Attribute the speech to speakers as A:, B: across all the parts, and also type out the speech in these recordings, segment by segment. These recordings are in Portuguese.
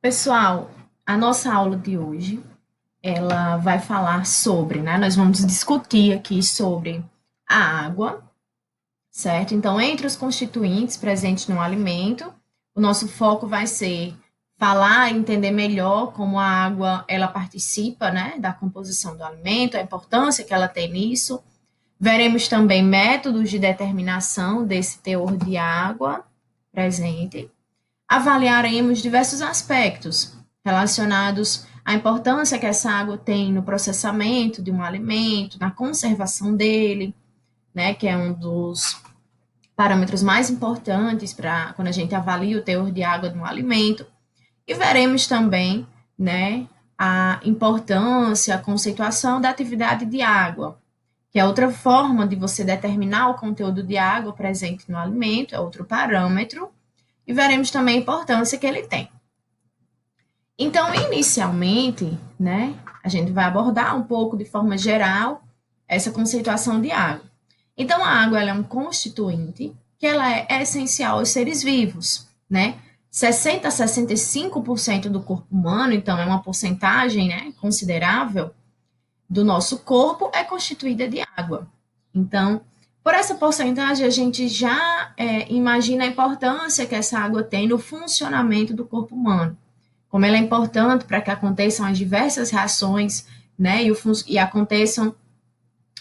A: Pessoal, a nossa aula de hoje, ela vai falar sobre, né? Nós vamos discutir aqui sobre a água, certo? Então, entre os constituintes presentes no alimento, o nosso foco vai ser falar, entender melhor como a água, ela participa, né, da composição do alimento, a importância que ela tem nisso. Veremos também métodos de determinação desse teor de água presente. Avaliaremos diversos aspectos relacionados à importância que essa água tem no processamento de um alimento, na conservação dele, né, que é um dos parâmetros mais importantes para quando a gente avalia o teor de água de um alimento. E veremos também, né, a importância, a conceituação da atividade de água, que é outra forma de você determinar o conteúdo de água presente no alimento, é outro parâmetro, e veremos também a importância que ele tem. Então, inicialmente, né, a gente vai abordar um pouco de forma geral essa conceituação de água. Então, a água ela é um constituinte que ela é essencial aos seres vivos, né? 60 a 65% do corpo humano, então é uma porcentagem, né, considerável do nosso corpo é constituída de água. Então, por essa porcentagem, a gente já imagina a importância que essa água tem no funcionamento do corpo humano, como ela é importante para que aconteçam as diversas reações, né, e aconteçam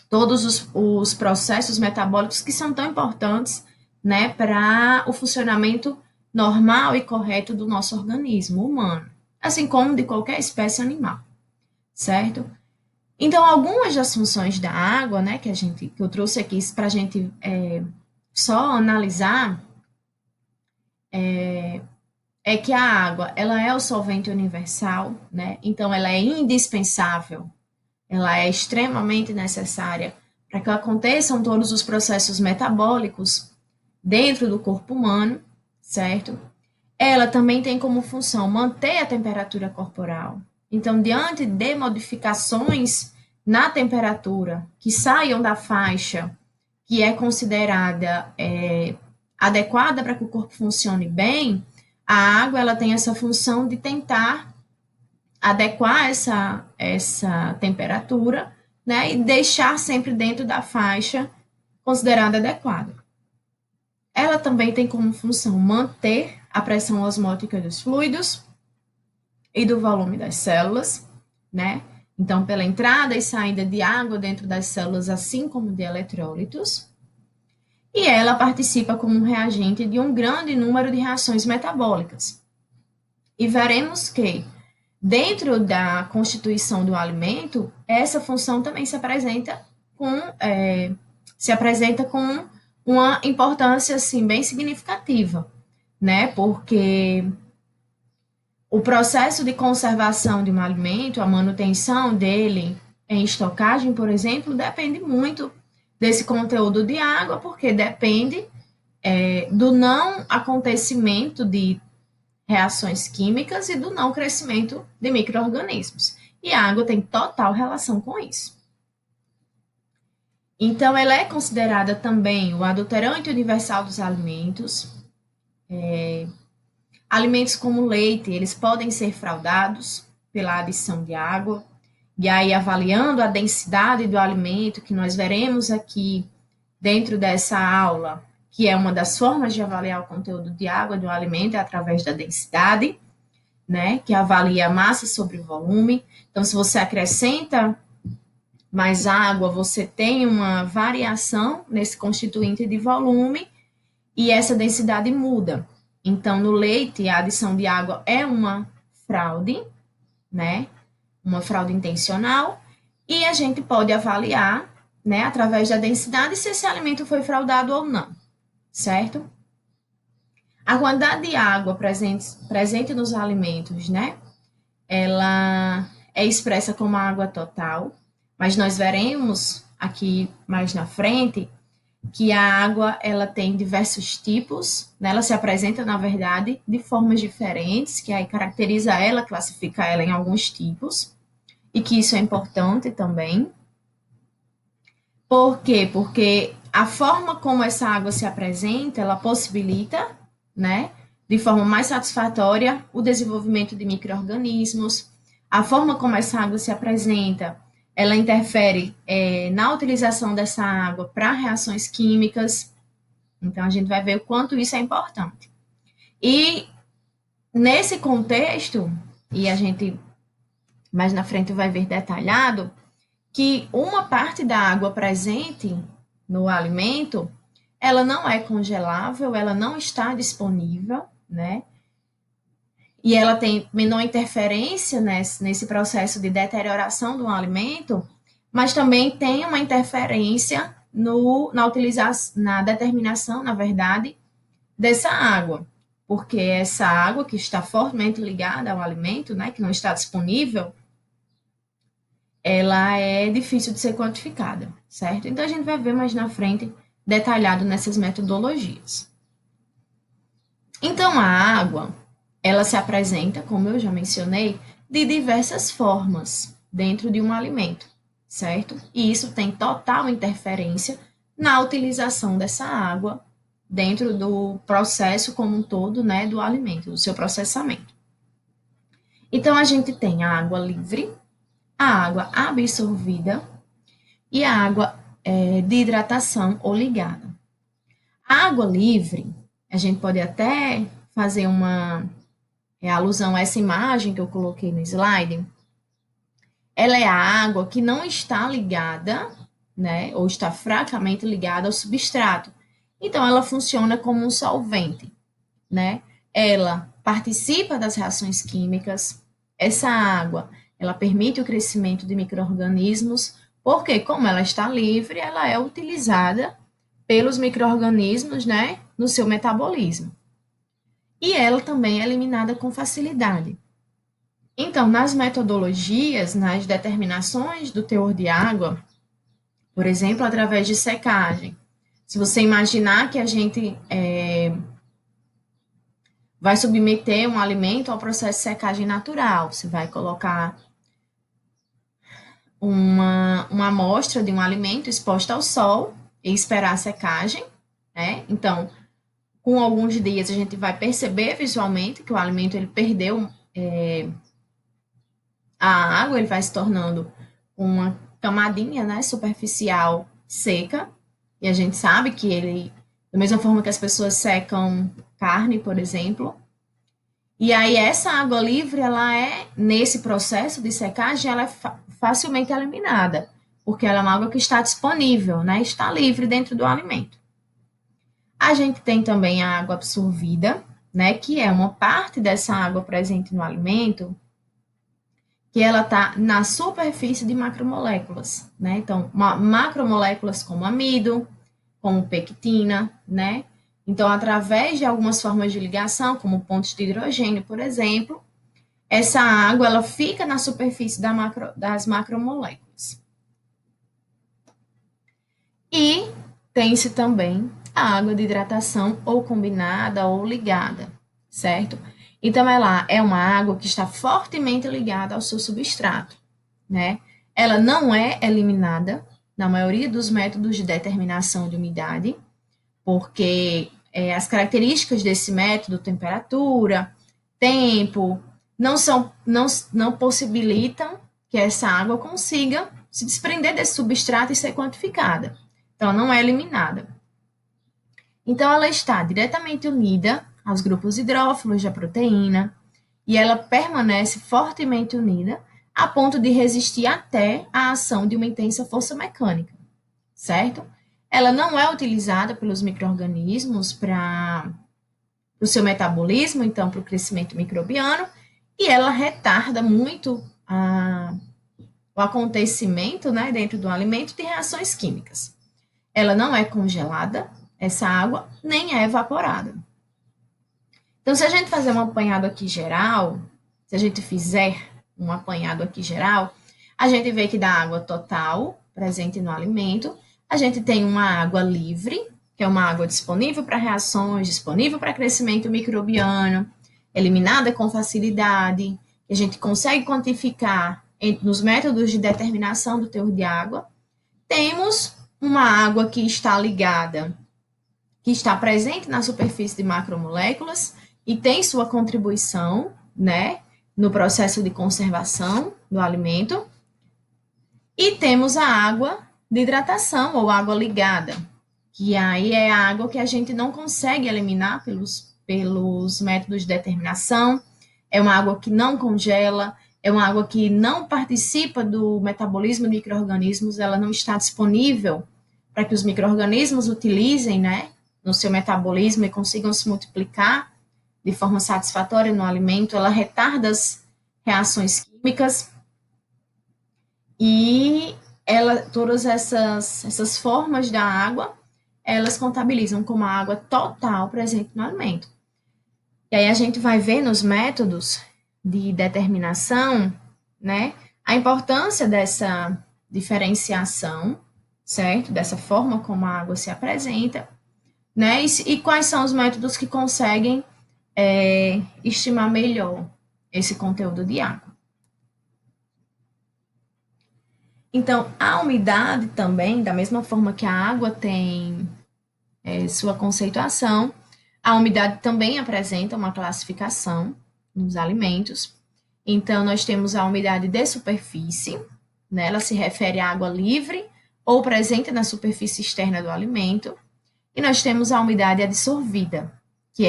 A: todos os processos metabólicos que são tão importantes, né, para o funcionamento normal e correto do nosso organismo humano, assim como de qualquer espécie animal, certo? Então, algumas das funções da água, né, que eu trouxe aqui para a gente só analisar, é que a água, ela é o solvente universal, né? Então, ela é indispensável, ela é extremamente necessária para que aconteçam todos os processos metabólicos dentro do corpo humano, certo? Ela também tem como função manter a temperatura corporal. Então, diante de modificações na temperatura que saiam da faixa que é considerada adequada para que o corpo funcione bem, a água ela tem essa função de tentar adequar essa temperatura, né, e deixar sempre dentro da faixa considerada adequada. Ela também tem como função manter a pressão osmótica dos fluidos e do volume das células, né? Então, pela entrada e saída de água dentro das células, assim como de eletrólitos. E ela participa como um reagente de um grande número de reações metabólicas. E veremos que, dentro da constituição do alimento, essa função também se apresenta com uma importância assim, bem significativa, né? Porque o processo de conservação de um alimento, a manutenção dele em estocagem, por exemplo, depende muito desse conteúdo de água, porque depende do não acontecimento de reações químicas e do não crescimento de micro-organismos. E a água tem total relação com isso. Então, ela é considerada também o adulterante universal dos alimentos. Alimentos como leite, eles podem ser fraudados pela adição de água. E aí, avaliando a densidade do alimento, que nós veremos aqui dentro dessa aula, que é uma das formas de avaliar o conteúdo de água do alimento, é através da densidade, né, que avalia a massa sobre o volume. Então, se você acrescenta mais água, você tem uma variação nesse constituinte de volume e essa densidade muda. Então, no leite, a adição de água é uma fraude, né? Uma fraude intencional, e a gente pode avaliar, né, através da densidade, se esse alimento foi fraudado ou não, certo? A quantidade de água presente nos alimentos, né, ela é expressa como a água total, mas nós veremos aqui mais na frente que a água ela tem diversos tipos, né? Ela se apresenta, na verdade, de formas diferentes, que aí caracteriza ela, classifica ela em alguns tipos, e que isso é importante também. Por quê? Porque a forma como essa água se apresenta, ela possibilita, né, de forma mais satisfatória o desenvolvimento de micro-organismos. A forma como essa água se apresenta, ela interfere na utilização dessa água para reações químicas. Então, a gente vai ver o quanto isso é importante. E nesse contexto, e a gente mais na frente vai ver detalhado, que uma parte da água presente no alimento, ela não é congelável, ela não está disponível, né? E ela tem menor interferência nesse processo de deterioração do alimento, mas também tem uma interferência na determinação, na verdade, dessa água, porque essa água que está fortemente ligada ao alimento, né, que não está disponível, ela é difícil de ser quantificada, certo? Então a gente vai ver mais na frente detalhado nessas metodologias. Então a água, ela se apresenta, como eu já mencionei, de diversas formas dentro de um alimento, certo? E isso tem total interferência na utilização dessa água dentro do processo como um todo, né, do alimento, do seu processamento. Então a gente tem a água livre, a água absorvida e a água de hidratação ou ligada. A água livre, a gente pode até fazer uma alusão a essa imagem que eu coloquei no slide. Ela é a água que não está ligada, né, ou está fracamente ligada ao substrato. Então, ela funciona como um solvente, né? Ela participa das reações químicas. Essa água, ela permite o crescimento de micro-organismos, porque como ela está livre, ela é utilizada pelos micro-organismos, né, no seu metabolismo. E ela também é eliminada com facilidade. Então, nas metodologias, nas determinações do teor de água, por exemplo, através de secagem, se você imaginar que a gente vai submeter um alimento ao processo de secagem natural, você vai colocar uma amostra de um alimento exposta ao sol e esperar a secagem, né? Então, com alguns dias a gente vai perceber visualmente que o alimento ele perdeu a água, ele vai se tornando uma camadinha, né, superficial seca, e a gente sabe que ele, da mesma forma que as pessoas secam carne, por exemplo, e aí essa água livre, ela é, nesse processo de secagem, ela é facilmente eliminada, porque ela é uma água que está disponível, né, está livre dentro do alimento. A gente tem também a água absorvida, né, que é uma parte dessa água presente no alimento, que ela está na superfície de macromoléculas, né? Então, macromoléculas como amido, como pectina, né? Então, através de algumas formas de ligação, como pontos de hidrogênio, por exemplo, essa água ela fica na superfície das macromoléculas. E tem-se também a água de hidratação ou combinada ou ligada, certo? Então, ela é uma água que está fortemente ligada ao seu substrato, né? Ela não é eliminada na maioria dos métodos de determinação de umidade, porque as características desse método, temperatura, tempo, não possibilitam que essa água consiga se desprender desse substrato e ser quantificada. Então, ela não é eliminada. Então, ela está diretamente unida aos grupos hidrófilos da proteína e ela permanece fortemente unida a ponto de resistir até a ação de uma intensa força mecânica, certo? Ela não é utilizada pelos micro-organismos para o seu metabolismo, então para o crescimento microbiano, e ela retarda muito o acontecimento, né, dentro do alimento de reações químicas. Ela não é congelada, essa água, nem é evaporada. Então, se a gente fazer um apanhado aqui geral, se a gente fizer um apanhado aqui geral, a gente vê que da água total presente no alimento, a gente tem uma água livre, que é uma água disponível para reações, disponível para crescimento microbiano, eliminada com facilidade, que a gente consegue quantificar nos métodos de determinação do teor de água. Temos uma água que está ligada, que está presente na superfície de macromoléculas, e tem sua contribuição, né, no processo de conservação do alimento. E temos a água de hidratação ou água ligada, que aí é a água que a gente não consegue eliminar pelos métodos de determinação, é uma água que não congela, é uma água que não participa do metabolismo de micro-organismos, ela não está disponível para que os micro-organismos utilizem, né, no seu metabolismo e consigam se multiplicar de forma satisfatória no alimento, ela retarda as reações químicas e todas essas formas da água, elas contabilizam como a água total presente no alimento. E aí a gente vai ver nos métodos de determinação, né, a importância dessa diferenciação, certo? Dessa forma como a água se apresenta, né? E quais são os métodos que conseguem estimar melhor esse conteúdo de água. Então, a umidade também, da mesma forma que a água tem sua conceituação, a umidade também apresenta uma classificação nos alimentos. Então, nós temos a umidade de superfície, né? Ela se refere à água livre ou presente na superfície externa do alimento. E nós temos a umidade adsorvida, que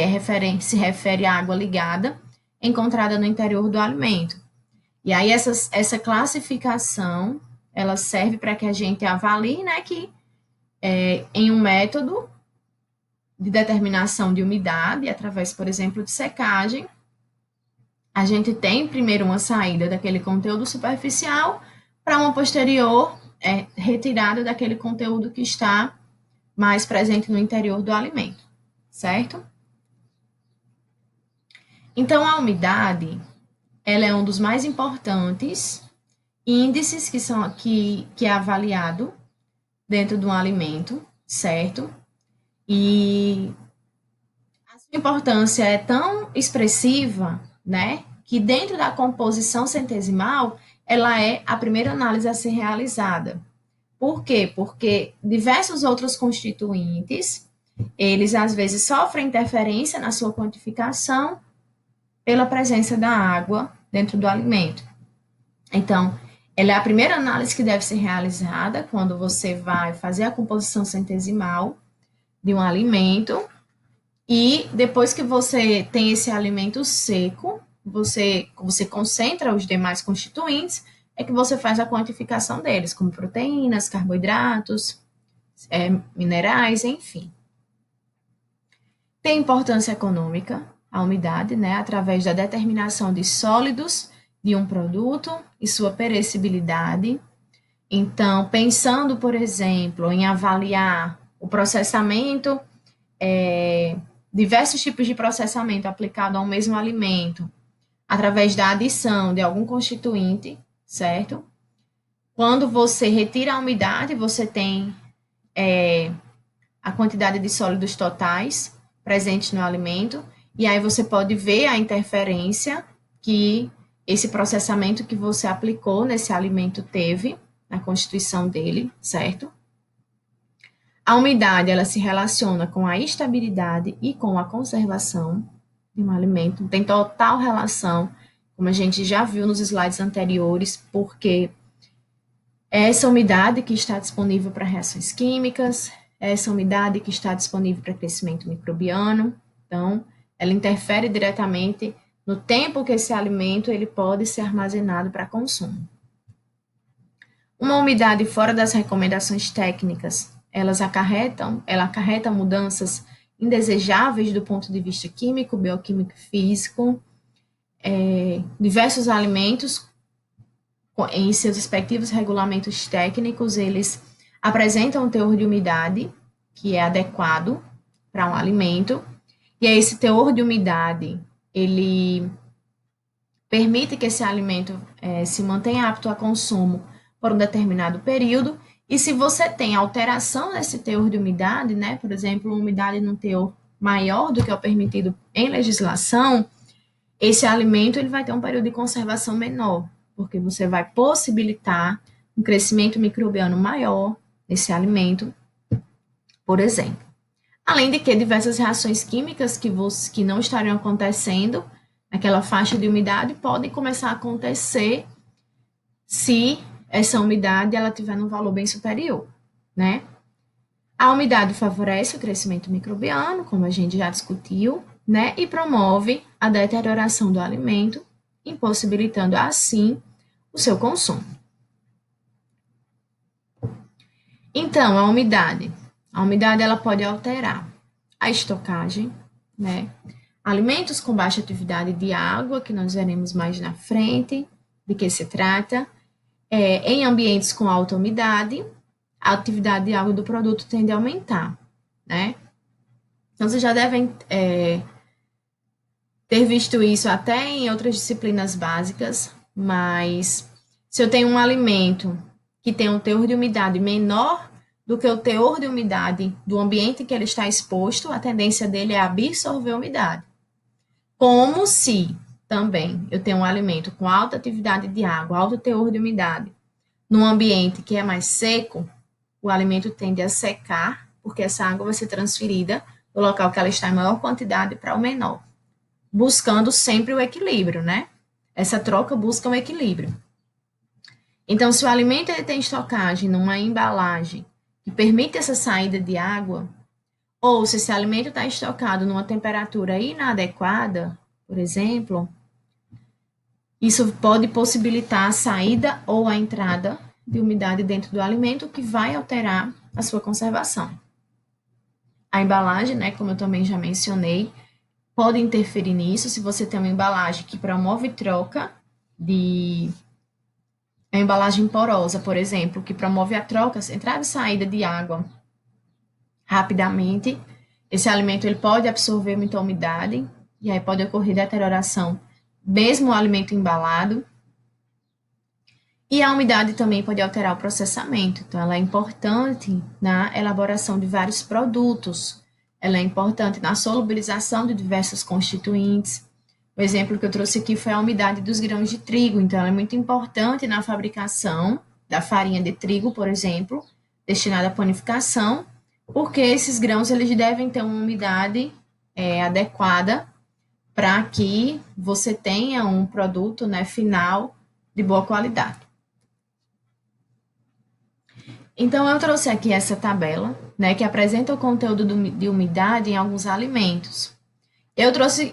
A: se refere à água ligada, encontrada no interior do alimento. E aí, essa classificação, ela serve para que a gente avalie, né, que em um método de determinação de umidade, através, por exemplo, de secagem, a gente tem primeiro uma saída daquele conteúdo superficial para uma posterior retirada daquele conteúdo que está mais presente no interior do alimento, certo? Então, a umidade, ela é um dos mais importantes índices que é avaliado dentro de um alimento, certo? E a sua importância é tão expressiva, né, que dentro da composição centesimal, ela é a primeira análise a ser realizada. Por quê? Porque diversos outros constituintes, eles às vezes sofrem interferência na sua quantificação pela presença da água dentro do alimento. Então, ela é a primeira análise que deve ser realizada quando você vai fazer a composição centesimal de um alimento. E depois que você tem esse alimento seco, você concentra os demais constituintes, é que você faz a quantificação deles, como proteínas, carboidratos, minerais, enfim. Tem importância econômica, a umidade, né, através da determinação de sólidos de um produto e sua perecibilidade. Então, pensando, por exemplo, em avaliar o processamento, diversos tipos de processamento aplicado ao mesmo alimento, através da adição de algum constituinte, certo? Quando você retira a umidade, você tem a quantidade de sólidos totais presentes no alimento, e aí você pode ver a interferência que esse processamento que você aplicou nesse alimento teve na constituição dele, certo? A umidade, ela se relaciona com a estabilidade e com a conservação de um alimento. Tem total relação, como a gente já viu nos slides anteriores, porque é essa umidade que está disponível para reações químicas, é essa umidade que está disponível para crescimento microbiano. Então, ela interfere diretamente no tempo que esse alimento ele pode ser armazenado para consumo. Uma umidade fora das recomendações técnicas, ela acarreta mudanças indesejáveis do ponto de vista químico, bioquímico e físico. Diversos alimentos, em seus respectivos regulamentos técnicos, eles apresentam um teor de umidade que é adequado para um alimento, e esse teor de umidade, ele permite que esse alimento se mantenha apto a consumo por um determinado período, e se você tem alteração nesse teor de umidade, né, por exemplo, umidade num teor maior do que é o permitido em legislação, esse alimento ele vai ter um período de conservação menor, porque você vai possibilitar um crescimento microbiano maior nesse alimento, por exemplo. Além de que diversas reações químicas que não estariam acontecendo naquela faixa de umidade podem começar a acontecer se essa umidade ela tiver num valor bem superior, né? A umidade favorece o crescimento microbiano, como a gente já discutiu, né? E promove a deterioração do alimento, impossibilitando assim o seu consumo. Então, a umidade. A umidade ela pode alterar a estocagem, né? Alimentos com baixa atividade de água, que nós veremos mais na frente, de que se trata. Em ambientes com alta umidade, a atividade de água do produto tende a aumentar, né? Então, vocês já devem ter visto isso até em outras disciplinas básicas, mas se eu tenho um alimento que tem um teor de umidade menor do que o teor de umidade do ambiente em que ele está exposto, a tendência dele é absorver umidade. Como se também eu tenho um alimento com alta atividade de água, alto teor de umidade, num ambiente que é mais seco, o alimento tende a secar, porque essa água vai ser transferida do local que ela está em maior quantidade para o menor, buscando sempre o equilíbrio, né? Essa troca busca um equilíbrio. Então, se o alimento ele tem estocagem numa embalagem que permite essa saída de água, ou se esse alimento está estocado numa temperatura inadequada, por exemplo, isso pode possibilitar a saída ou a entrada de umidade dentro do alimento, que vai alterar a sua conservação. A embalagem, né, como eu também já mencionei, pode interferir nisso. Se você tem uma embalagem que promove troca de a embalagem porosa, por exemplo, que promove a troca, entrada e saída de água rapidamente, esse alimento ele pode absorver muita umidade e aí pode ocorrer deterioração, mesmo o alimento embalado. E a umidade também pode alterar o processamento, então ela é importante na elaboração de vários produtos, ela é importante na solubilização de diversos constituintes. O exemplo que eu trouxe aqui foi a umidade dos grãos de trigo, então ela é muito importante na fabricação da farinha de trigo, por exemplo, destinada à panificação, porque esses grãos eles devem ter uma umidade adequada para que você tenha um produto, né, final de boa qualidade. Então, eu trouxe aqui essa tabela, né, que apresenta o conteúdo de umidade em alguns alimentos.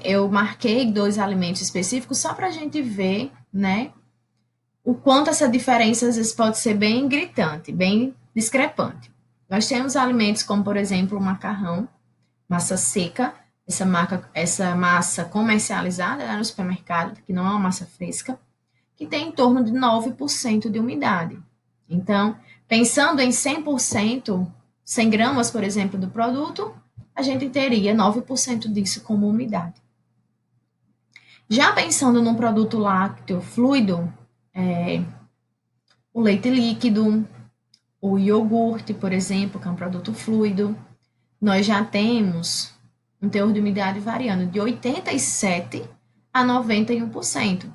A: Eu marquei 2 alimentos específicos só para a gente ver, né, o quanto essa diferença às vezes pode ser bem gritante, bem discrepante. Nós temos alimentos como, por exemplo, o macarrão, massa seca, essa massa comercializada no supermercado, que não é uma massa fresca, que tem em torno de 9% de umidade. Então, pensando em 100%, 100 gramas, por exemplo, do produto, a gente teria 9% disso como umidade. Já pensando num produto lácteo fluido, o leite líquido, o iogurte, por exemplo, que é um produto fluido, nós já temos um teor de umidade variando de 87% a 91%.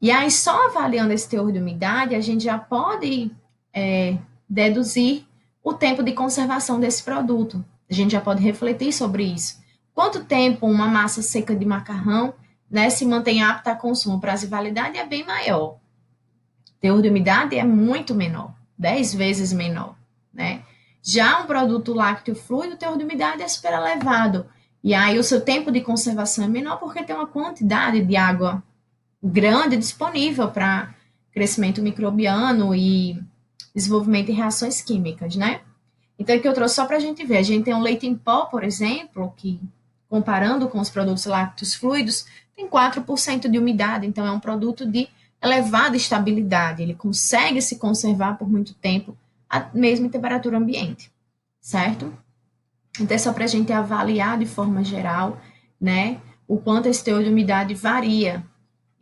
A: E aí, só avaliando esse teor de umidade, a gente já pode deduzir o tempo de conservação desse produto. A gente já pode refletir sobre isso. Quanto tempo uma massa seca de macarrão, né, se mantém apta a consumo? O prazo de validade é bem maior. O teor de umidade é muito menor, 10 vezes menor, né? Já um produto lácteo fluido, o teor de umidade é super elevado. E aí o seu tempo de conservação é menor porque tem uma quantidade de água grande disponível para crescimento microbiano e desenvolvimento de reações químicas, né? Então, aqui eu trouxe só para a gente ver. A gente tem um leite em pó, por exemplo, que, comparando com os produtos lácteos fluidos, tem 4% de umidade, então é um produto de elevada estabilidade. Ele consegue se conservar por muito tempo, mesmo em temperatura ambiente, certo? Então, é só para a gente avaliar de forma geral, né, o quanto esse teor de umidade varia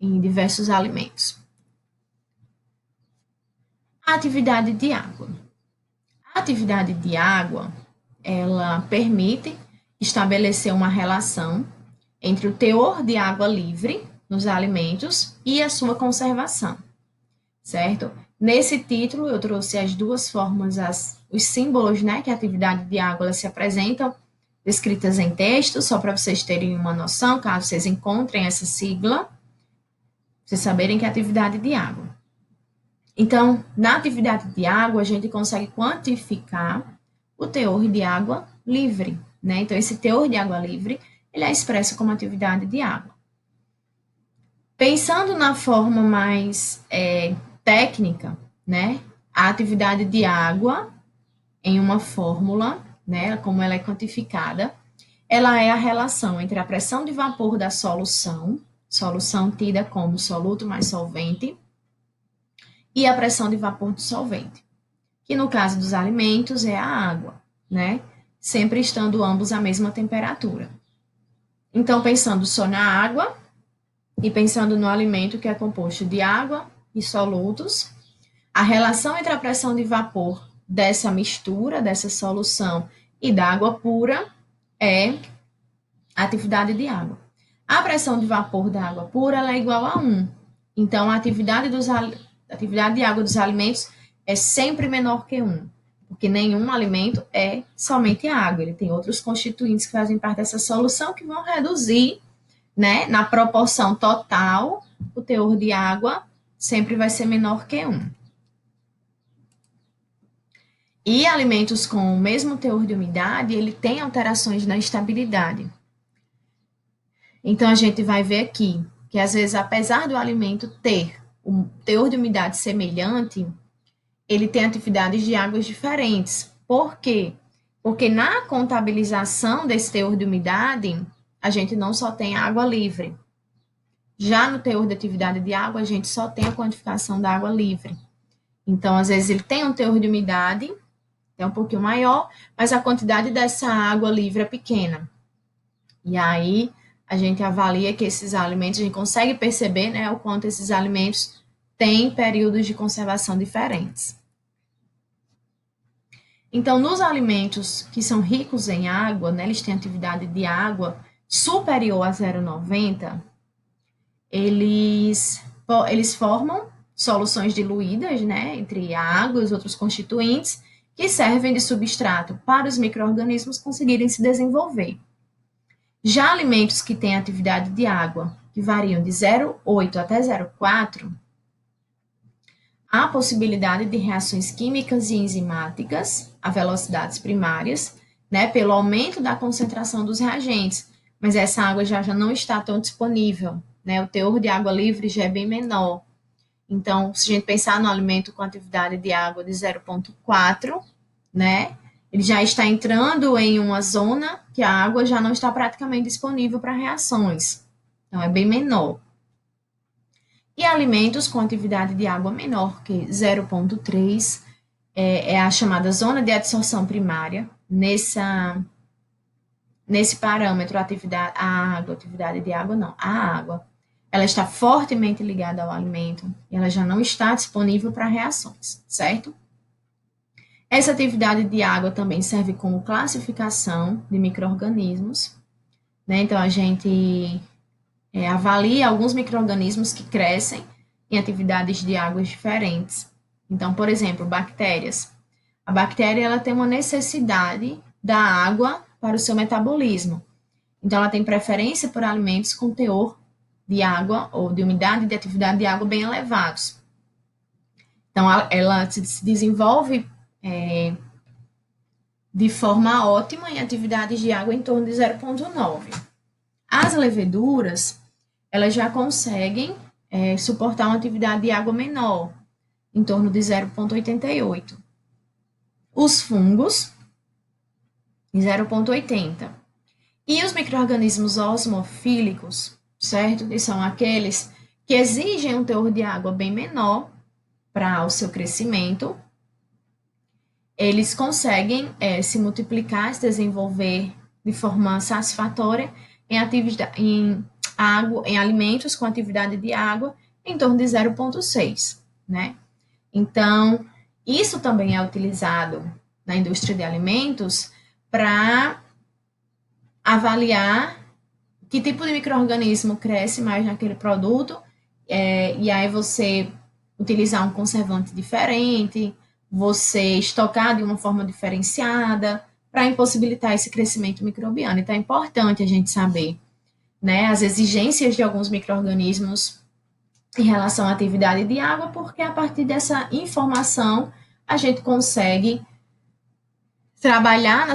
A: em diversos alimentos. A atividade de água. A atividade de água, ela permite estabelecer uma relação entre o teor de água livre nos alimentos e a sua conservação, certo? Nesse título, eu trouxe as duas formas, os símbolos, né, que a atividade de água se apresentam descritas em texto, só para vocês terem uma noção, caso vocês encontrem essa sigla, vocês saberem que é atividade de água. Então, na atividade de água, a gente consegue quantificar o teor de água livre, né? Então, esse teor de água livre, ele é expresso como atividade de água. Pensando na forma mais técnica, né? A atividade de água em uma fórmula, né? Como ela é quantificada, ela é a relação entre a pressão de vapor da solução, solução tida como soluto mais solvente, e a pressão de vapor do solvente, que no caso dos alimentos é a água, né? Sempre estando ambos à mesma temperatura. Então, pensando só na água e pensando no alimento que é composto de água e solutos, a relação entre a pressão de vapor dessa mistura, dessa solução e da água pura é a atividade de água. A pressão de vapor da água pura é igual a 1. Então, a atividade de água dos alimentos é sempre menor que 1, porque nenhum alimento é somente água, ele tem outros constituintes que fazem parte dessa solução que vão reduzir, né, na proporção total, o teor de água sempre vai ser menor que 1. E alimentos com o mesmo teor de umidade, ele tem alterações na estabilidade. Então, a gente vai ver aqui que, às vezes, apesar do alimento ter um teor de umidade semelhante, ele tem atividades de águas diferentes. Por quê? Porque na contabilização desse teor de umidade, a gente não só tem água livre. Já no teor de atividade de água, a gente só tem a quantificação da água livre. Então, às vezes, ele tem um teor de umidade, é um pouquinho maior, mas a quantidade dessa água livre é pequena. E aí, a gente avalia que esses alimentos, a gente consegue perceber, né, o quanto esses alimentos têm períodos de conservação diferentes. Então, nos alimentos que são ricos em água, né, eles têm atividade de água superior a 0,90, eles formam soluções diluídas, né, entre a água e os outros constituintes, que servem de substrato para os micro-organismos conseguirem se desenvolver. Já alimentos que têm atividade de água, que variam de 0,8 até 0,4, há possibilidade de reações químicas e enzimáticas a velocidades primárias, né, pelo aumento da concentração dos reagentes, mas essa água já não está tão disponível, né, o teor de água livre já é bem menor. Então, se a gente pensar no alimento com atividade de água de 0,4, né, ele já está entrando em uma zona que a água já não está praticamente disponível para reações. Então, é bem menor. E alimentos com atividade de água menor que 0,3 é a chamada zona de absorção primária. Nesse parâmetro, a atividade de água não, a água, ela está fortemente ligada ao alimento e ela já não está disponível para reações, certo? Essa atividade de água também serve como classificação de micro-organismos, né? Então, a gente avalia alguns micro-organismos que crescem em atividades de águas diferentes. Então, por exemplo, bactérias. A bactéria ela tem uma necessidade da água para o seu metabolismo. Então, ela tem preferência por alimentos com teor de água ou de umidade e de atividade de água bem elevados. Então, ela se desenvolve de forma ótima em atividades de água em torno de 0,9. As leveduras, elas já conseguem suportar uma atividade de água menor, em torno de 0,88. Os fungos, 0,80. E os micro-organismos osmofílicos, certo? Que são aqueles que exigem um teor de água bem menor para o seu crescimento, eles conseguem se multiplicar, se desenvolver de forma satisfatória em alimentos com atividade de água em torno de 0,6, né? Então, isso também é utilizado na indústria de alimentos para avaliar que tipo de micro-organismo cresce mais naquele produto, e aí você utilizar um conservante diferente, você estocar de uma forma diferenciada, para impossibilitar esse crescimento microbiano. Então, é importante a gente saber, né, as exigências de alguns micro-organismos em relação à atividade de água, porque a partir dessa informação a gente consegue trabalhar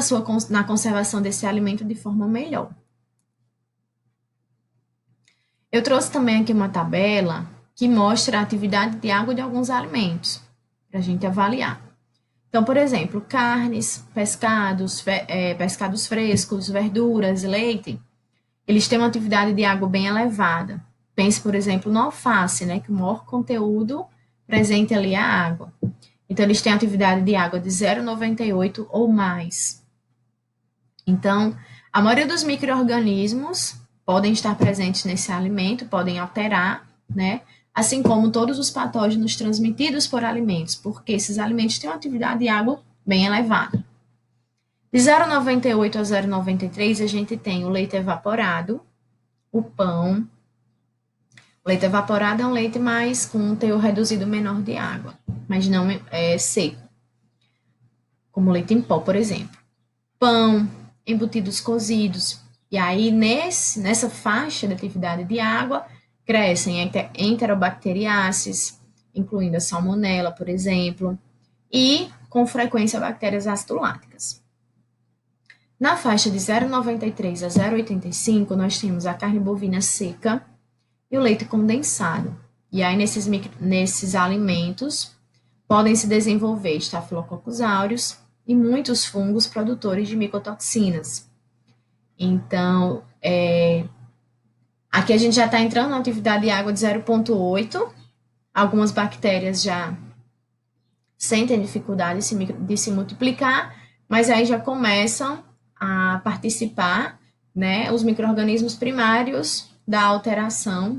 A: na conservação desse alimento de forma melhor. Eu trouxe também aqui uma tabela que mostra a atividade de água de alguns alimentos, para a gente avaliar. Então, por exemplo, carnes, pescados frescos, verduras, leite, eles têm uma atividade de água bem elevada. Pense, por exemplo, no alface, né, que o maior conteúdo presente ali é a água. Então, eles têm atividade de água de 0,98 ou mais. Então, a maioria dos micro-organismos podem estar presentes nesse alimento, podem alterar, né? Assim como todos os patógenos transmitidos por alimentos, porque esses alimentos têm uma atividade de água bem elevada. De 0,98 a 0,93, a gente tem o leite evaporado, o pão. O leite evaporado é um leite mais com um teor reduzido menor de água, mas não é seco, como leite em pó, por exemplo. Pão, embutidos cozidos. E aí, nessa faixa de atividade de água, crescem enterobacteriaces, incluindo a salmonela, por exemplo, e, com frequência, bactérias acidoláticas. Na faixa de 0,93 a 0,85, nós temos a carne bovina seca e o leite condensado. E aí, nesses alimentos, podem se desenvolver estafilococcus aureus e muitos fungos produtores de micotoxinas. Então, aqui a gente já está entrando na atividade de água de 0,8. Algumas bactérias já sentem dificuldade de se multiplicar, mas aí já começam a participar, né, os micro-organismos primários da alteração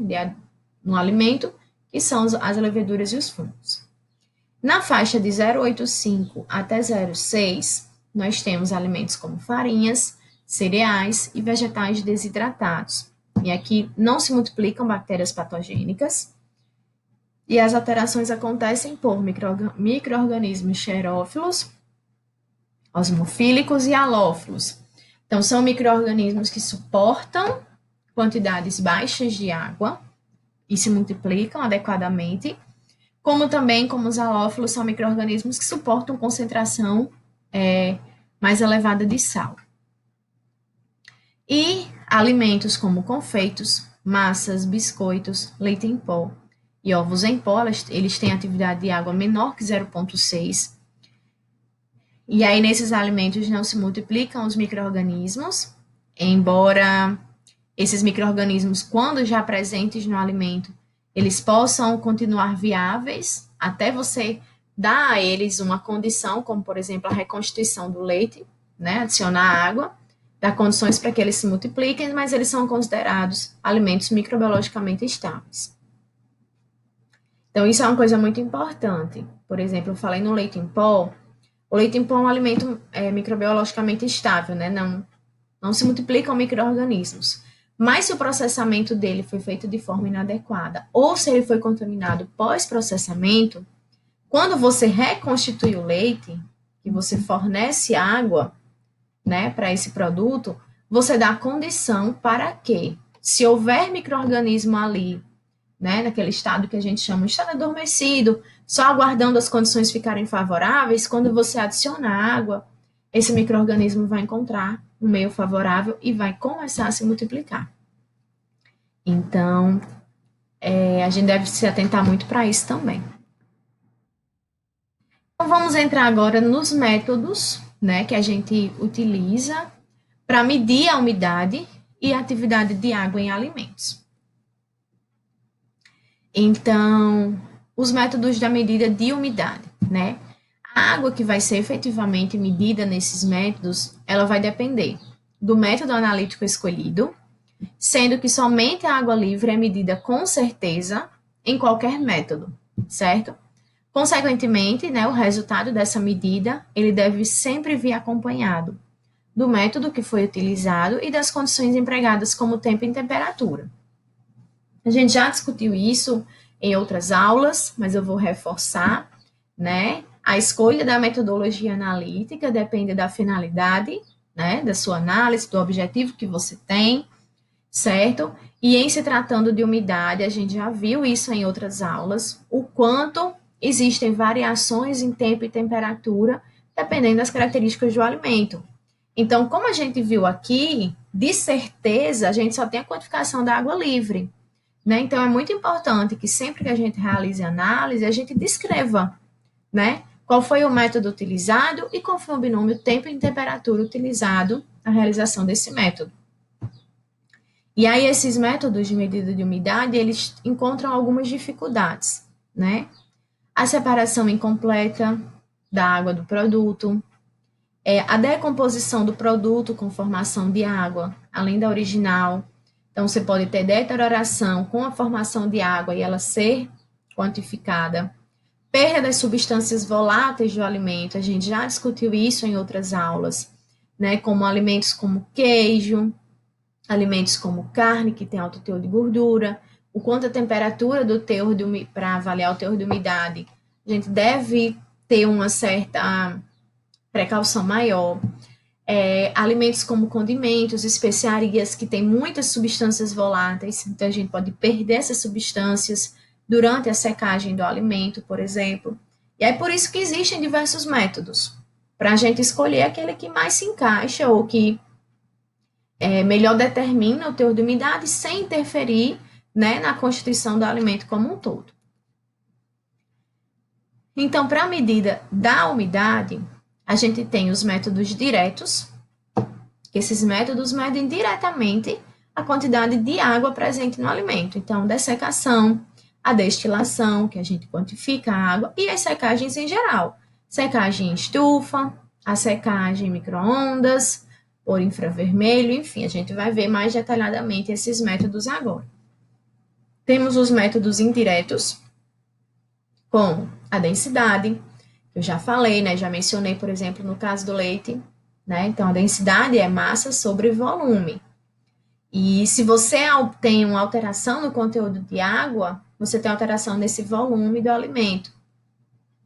A: no alimento, que são as leveduras e os fungos. Na faixa de 0,85 até 0,6, nós temos alimentos como farinhas, cereais e vegetais desidratados. E aqui não se multiplicam bactérias patogênicas. E as alterações acontecem por micro-organismos xerófilos, osmofílicos e halófilos. Então, são micro-organismos que suportam quantidades baixas de água e se multiplicam adequadamente, como também, como os halófilos, são micro-organismos que suportam concentração mais elevada de sal. E alimentos como confeitos, massas, biscoitos, leite em pó e ovos em pó, eles têm atividade de água menor que 0,6. E aí, nesses alimentos não se multiplicam os micro-organismos, embora esses micro-organismos, quando já presentes no alimento, eles possam continuar viáveis até você dar a eles uma condição, como, por exemplo, a reconstituição do leite, né, adicionar água, dar condições para que eles se multipliquem, mas eles são considerados alimentos microbiologicamente estáveis. Então, isso é uma coisa muito importante. Por exemplo, eu falei no leite em pó. O leite em pó é um alimento microbiologicamente estável, né? Não se multiplicam micro-organismos. Mas se o processamento dele foi feito de forma inadequada, ou se ele foi contaminado pós-processamento, quando você reconstitui o leite, e você fornece água, né, para esse produto, você dá condição para que, se houver micro-organismo ali, né, naquele estado que a gente chama de estado adormecido, só aguardando as condições ficarem favoráveis, quando você adiciona água, esse micro-organismo vai encontrar um meio favorável e vai começar a se multiplicar. Então, a gente deve se atentar muito para isso também. Então, vamos entrar agora nos métodos, né, que a gente utiliza para medir a umidade e a atividade de água em alimentos. Então, os métodos da medida de umidade, né? A água que vai ser efetivamente medida nesses métodos, ela vai depender do método analítico escolhido, sendo que somente a água livre é medida com certeza em qualquer método, certo? Consequentemente, né, o resultado dessa medida, ele deve sempre vir acompanhado do método que foi utilizado e das condições empregadas como tempo e temperatura. A gente já discutiu isso em outras aulas, mas eu vou reforçar, né? A escolha da metodologia analítica depende da finalidade, né, da sua análise, do objetivo que você tem, certo? E em se tratando de umidade, a gente já viu isso em outras aulas, o quanto existem variações em tempo e temperatura, dependendo das características do alimento. Então, como a gente viu aqui, de certeza, a gente só tem a quantificação da água livre, né? Então, é muito importante que sempre que a gente realize análise, a gente descreva, né? Qual foi o método utilizado e qual foi o binômio tempo e temperatura utilizado na realização desse método. E aí, esses métodos de medida de umidade, eles encontram algumas dificuldades, né? A separação incompleta da água do produto, a decomposição do produto com formação de água, além da original. Então, você pode ter deterioração com a formação de água e ela ser quantificada. Perda das substâncias voláteis do alimento, a gente já discutiu isso em outras aulas, né? Como alimentos como queijo, alimentos como carne, que tem alto teor de gordura, o quanto a temperatura do teor para avaliar o teor de umidade, a gente deve ter uma certa precaução maior. Alimentos como condimentos, especiarias, que têm muitas substâncias voláteis, então a gente pode perder essas substâncias durante a secagem do alimento, por exemplo. E é por isso que existem diversos métodos, para a gente escolher aquele que mais se encaixa ou que melhor determina o teor de umidade sem interferir, né, na constituição do alimento como um todo. Então, para a medida da umidade, a gente tem os métodos diretos, que esses métodos medem diretamente a quantidade de água presente no alimento. Então, dessecação, a destilação, que a gente quantifica a água, e as secagens em geral. Secagem em estufa, a secagem em micro-ondas, por infravermelho, enfim, a gente vai ver mais detalhadamente esses métodos agora. Temos os métodos indiretos, como a densidade, que eu já falei, né? Já mencionei, por exemplo, no caso do leite, né? Então, a densidade é massa sobre volume. E se você tem uma alteração no conteúdo de água, você tem alteração nesse volume do alimento.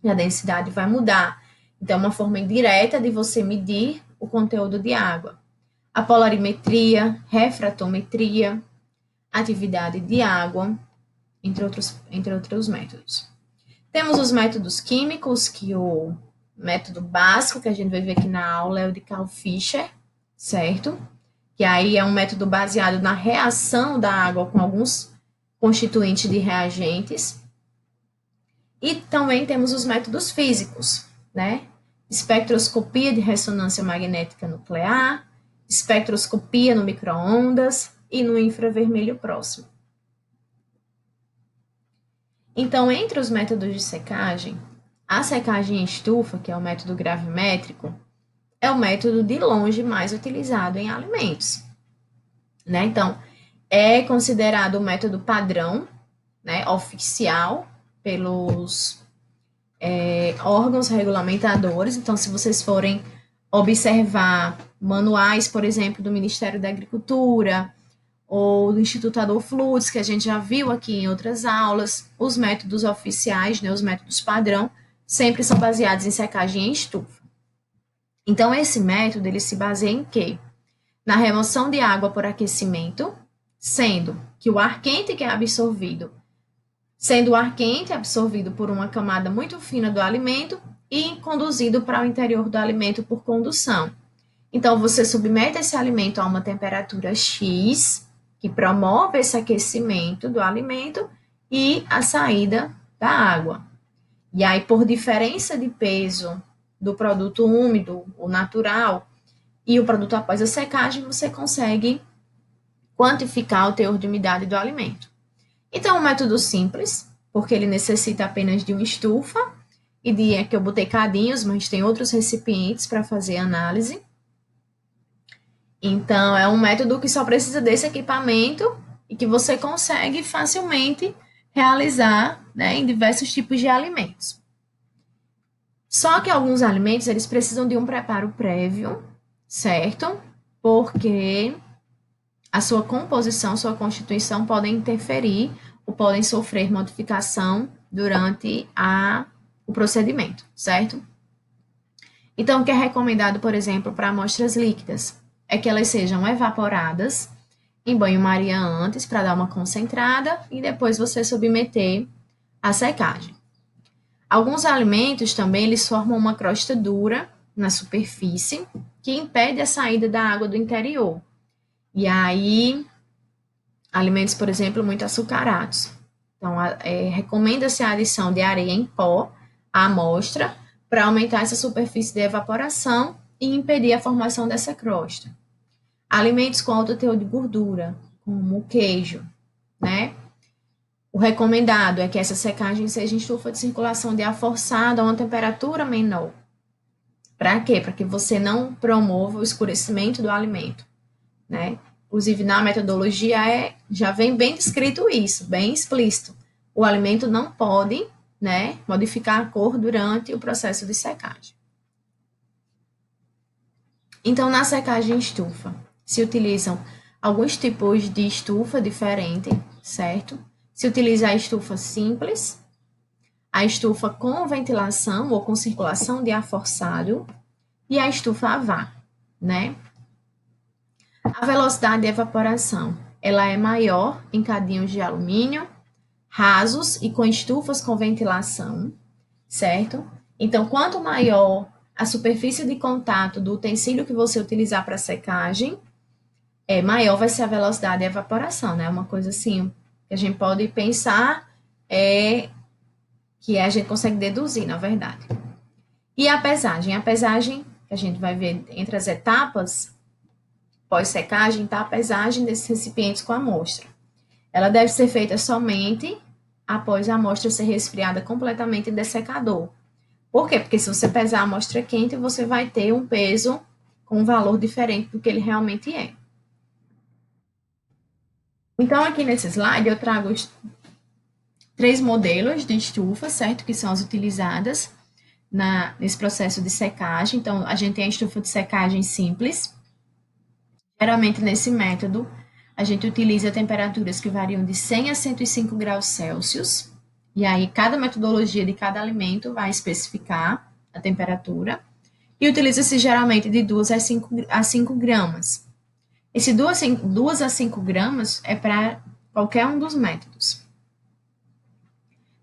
A: E a densidade vai mudar. Então, é uma forma indireta de você medir o conteúdo de água. A polarimetria, refratometria, atividade de água, entre outros métodos. Temos os métodos químicos, que o método básico que a gente vai ver aqui na aula é o de Carl Fischer, certo? Que aí é um método baseado na reação da água com alguns constituintes de reagentes. E também temos os métodos físicos, né? Espectroscopia de ressonância magnética nuclear, espectroscopia no micro-ondas e no infravermelho próximo. Então, entre os métodos de secagem, a secagem em estufa, que é o método gravimétrico, é o método de longe mais utilizado em alimentos, né? Então, é considerado o método padrão, né, oficial pelos órgãos regulamentadores. Então, se vocês forem observar manuais, por exemplo, do Ministério da Agricultura ou do Instituto Adolfo Lutz, que a gente já viu aqui em outras aulas, os métodos oficiais, né, os métodos padrão, sempre são baseados em secagem em estufa. Então, esse método, ele se baseia em quê? Na remoção de água por aquecimento, sendo que o ar quente que é absorvido, sendo o ar quente absorvido por uma camada muito fina do alimento e conduzido para o interior do alimento por condução. Então, você submete esse alimento a uma temperatura X, que promove esse aquecimento do alimento e a saída da água. E aí, por diferença de peso do produto úmido, o natural, e o produto após a secagem, você consegue quantificar o teor de umidade do alimento. Então, é um método simples, porque ele necessita apenas de uma estufa e de aqui eu botei cadinhos, mas tem outros recipientes para fazer análise. Então, é um método que só precisa desse equipamento e que você consegue facilmente realizar, né, em diversos tipos de alimentos. Só que alguns alimentos, eles precisam de um preparo prévio, certo? Porque a sua composição, sua constituição podem interferir ou podem sofrer modificação durante o procedimento, certo? Então, o que é recomendado, por exemplo, para amostras líquidas é que elas sejam evaporadas em banho-maria antes, para dar uma concentrada, e depois você submeter à secagem. Alguns alimentos também, eles formam uma crosta dura na superfície, que impede a saída da água do interior. E aí, alimentos, por exemplo, muito açucarados. Então, recomenda-se a adição de areia em pó à amostra para aumentar essa superfície de evaporação e impedir a formação dessa crosta. Alimentos com alto teor de gordura, como o queijo, né? O recomendado é que essa secagem seja em estufa de circulação de ar forçado a uma temperatura menor. Para quê? Para que você não promova o escurecimento do alimento, né? Inclusive, na metodologia já vem bem descrito isso, bem explícito. O alimento não pode, né, modificar a cor durante o processo de secagem. Então, na secagem em estufa, se utilizam alguns tipos de estufa diferente, certo? Se utiliza a estufa simples, a estufa com ventilação ou com circulação de ar forçado e a estufa a vácuo, né? A velocidade de evaporação, ela é maior em cadinhos de alumínio, rasos e com estufas com ventilação, certo? Então, quanto maior a superfície de contato do utensílio que você utilizar para secagem, maior vai ser a velocidade de evaporação, né? Uma coisa assim que a gente pode pensar que a gente consegue deduzir, na verdade. E a pesagem? A pesagem, que a gente vai ver entre as etapas pós-secagem, tá? A pesagem desses recipientes com a amostra. Ela deve ser feita somente após a amostra ser resfriada completamente em dessecador. Por quê? Porque se você pesar a amostra quente, você vai ter um peso com um valor diferente do que ele realmente é. Então, aqui nesse slide, eu trago os 3 modelos de estufa, certo? Que são as utilizadas nesse processo de secagem. Então, a gente tem a estufa de secagem simples. Geralmente, nesse método, a gente utiliza temperaturas que variam de 100 a 105 graus Celsius. E aí, cada metodologia de cada alimento vai especificar a temperatura. E utiliza-se geralmente de 2 a 5 gramas. Esse 2 a 5 gramas é para qualquer um dos métodos.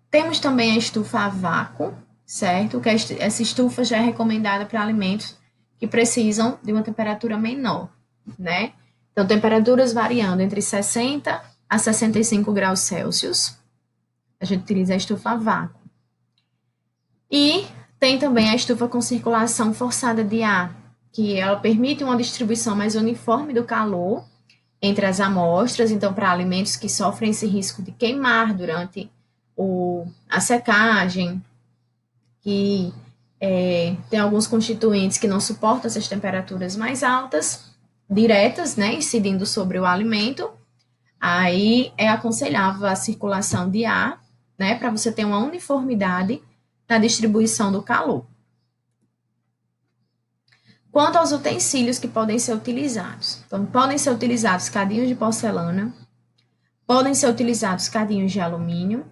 A: Temos também a estufa a vácuo, certo? Que essa estufa já é recomendada para alimentos que precisam de uma temperatura menor, né? Então, temperaturas variando entre 60 a 65 graus Celsius. A gente utiliza a estufa a vácuo. E tem também a estufa com circulação forçada de ar, que ela permite uma distribuição mais uniforme do calor entre as amostras, então para alimentos que sofrem esse risco de queimar durante a secagem, que tem alguns constituintes que não suportam essas temperaturas mais altas, diretas, né, incidindo sobre o alimento, aí é aconselhável a circulação de ar, né, para você ter uma uniformidade na distribuição do calor. Quanto aos utensílios que podem ser utilizados, então podem ser utilizados cadinhos de porcelana, podem ser utilizados cadinhos de alumínio,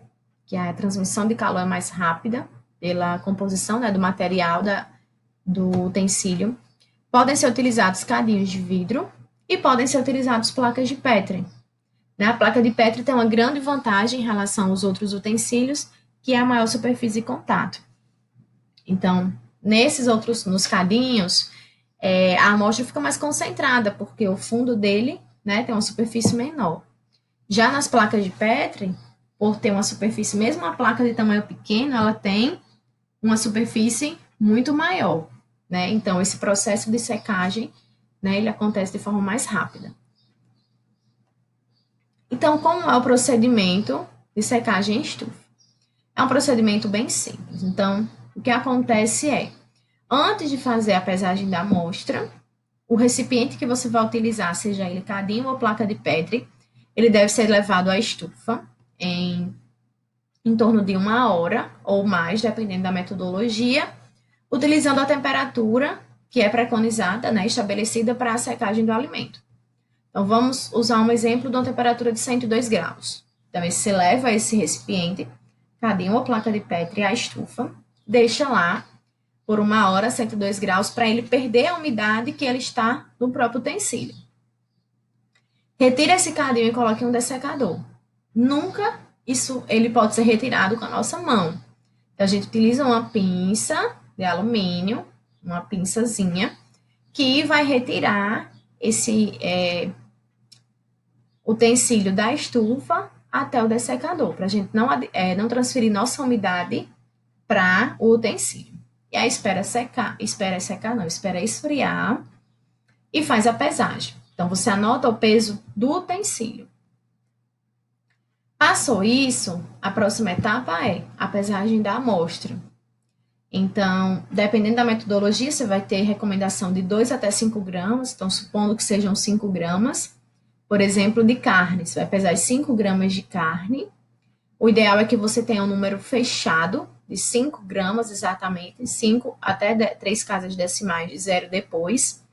A: que a transmissão de calor é mais rápida pela composição, né, do material do utensílio. Podem ser utilizados cadinhos de vidro e podem ser utilizados placas de Petri. Né? A placa de Petri tem uma grande vantagem em relação aos outros utensílios, que é a maior superfície de contato. Então, nos cadinhos, a amostra fica mais concentrada, porque o fundo dele, né, tem uma superfície menor. Já nas placas de Petri, por ter uma superfície, mesmo a placa de tamanho pequeno, ela tem uma superfície muito maior, né? Então, esse processo de secagem, né, ele acontece de forma mais rápida. Então, como é o procedimento de secagem em estufa? É um procedimento bem simples. Então, o que acontece é, antes de fazer a pesagem da amostra, o recipiente que você vai utilizar, seja ele cadinho ou placa de Petri, ele deve ser levado à estufa em torno de 1 hora ou mais, dependendo da metodologia, utilizando a temperatura que é preconizada, né, estabelecida para a secagem do alimento. Então, vamos usar um exemplo de uma temperatura de 102 graus. Então, você leva esse recipiente, cadinho ou placa de Petri, à estufa, deixa lá por 1 hora, 102 graus, para ele perder a umidade que ele está no próprio utensílio. Retire esse cadinho e coloque em um dessecador. Nunca ele pode ser retirado com a nossa mão. Então, a gente utiliza uma pinça de alumínio, uma pinçazinha, que vai retirar esse utensílio da estufa até o dessecador, para a gente não transferir nossa umidade para o utensílio. E aí espera esfriar e faz a pesagem. Então, você anota o peso do utensílio. Passou isso, a próxima etapa é a pesagem da amostra. Então, dependendo da metodologia, você vai ter recomendação de 2 até 5 gramas, então, supondo que sejam 5 gramas, por exemplo, de carne. Você vai pesar 5 gramas de carne. O ideal é que você tenha um número fechado de 5 gramas exatamente, 5 até 3 casas decimais de 0 depois.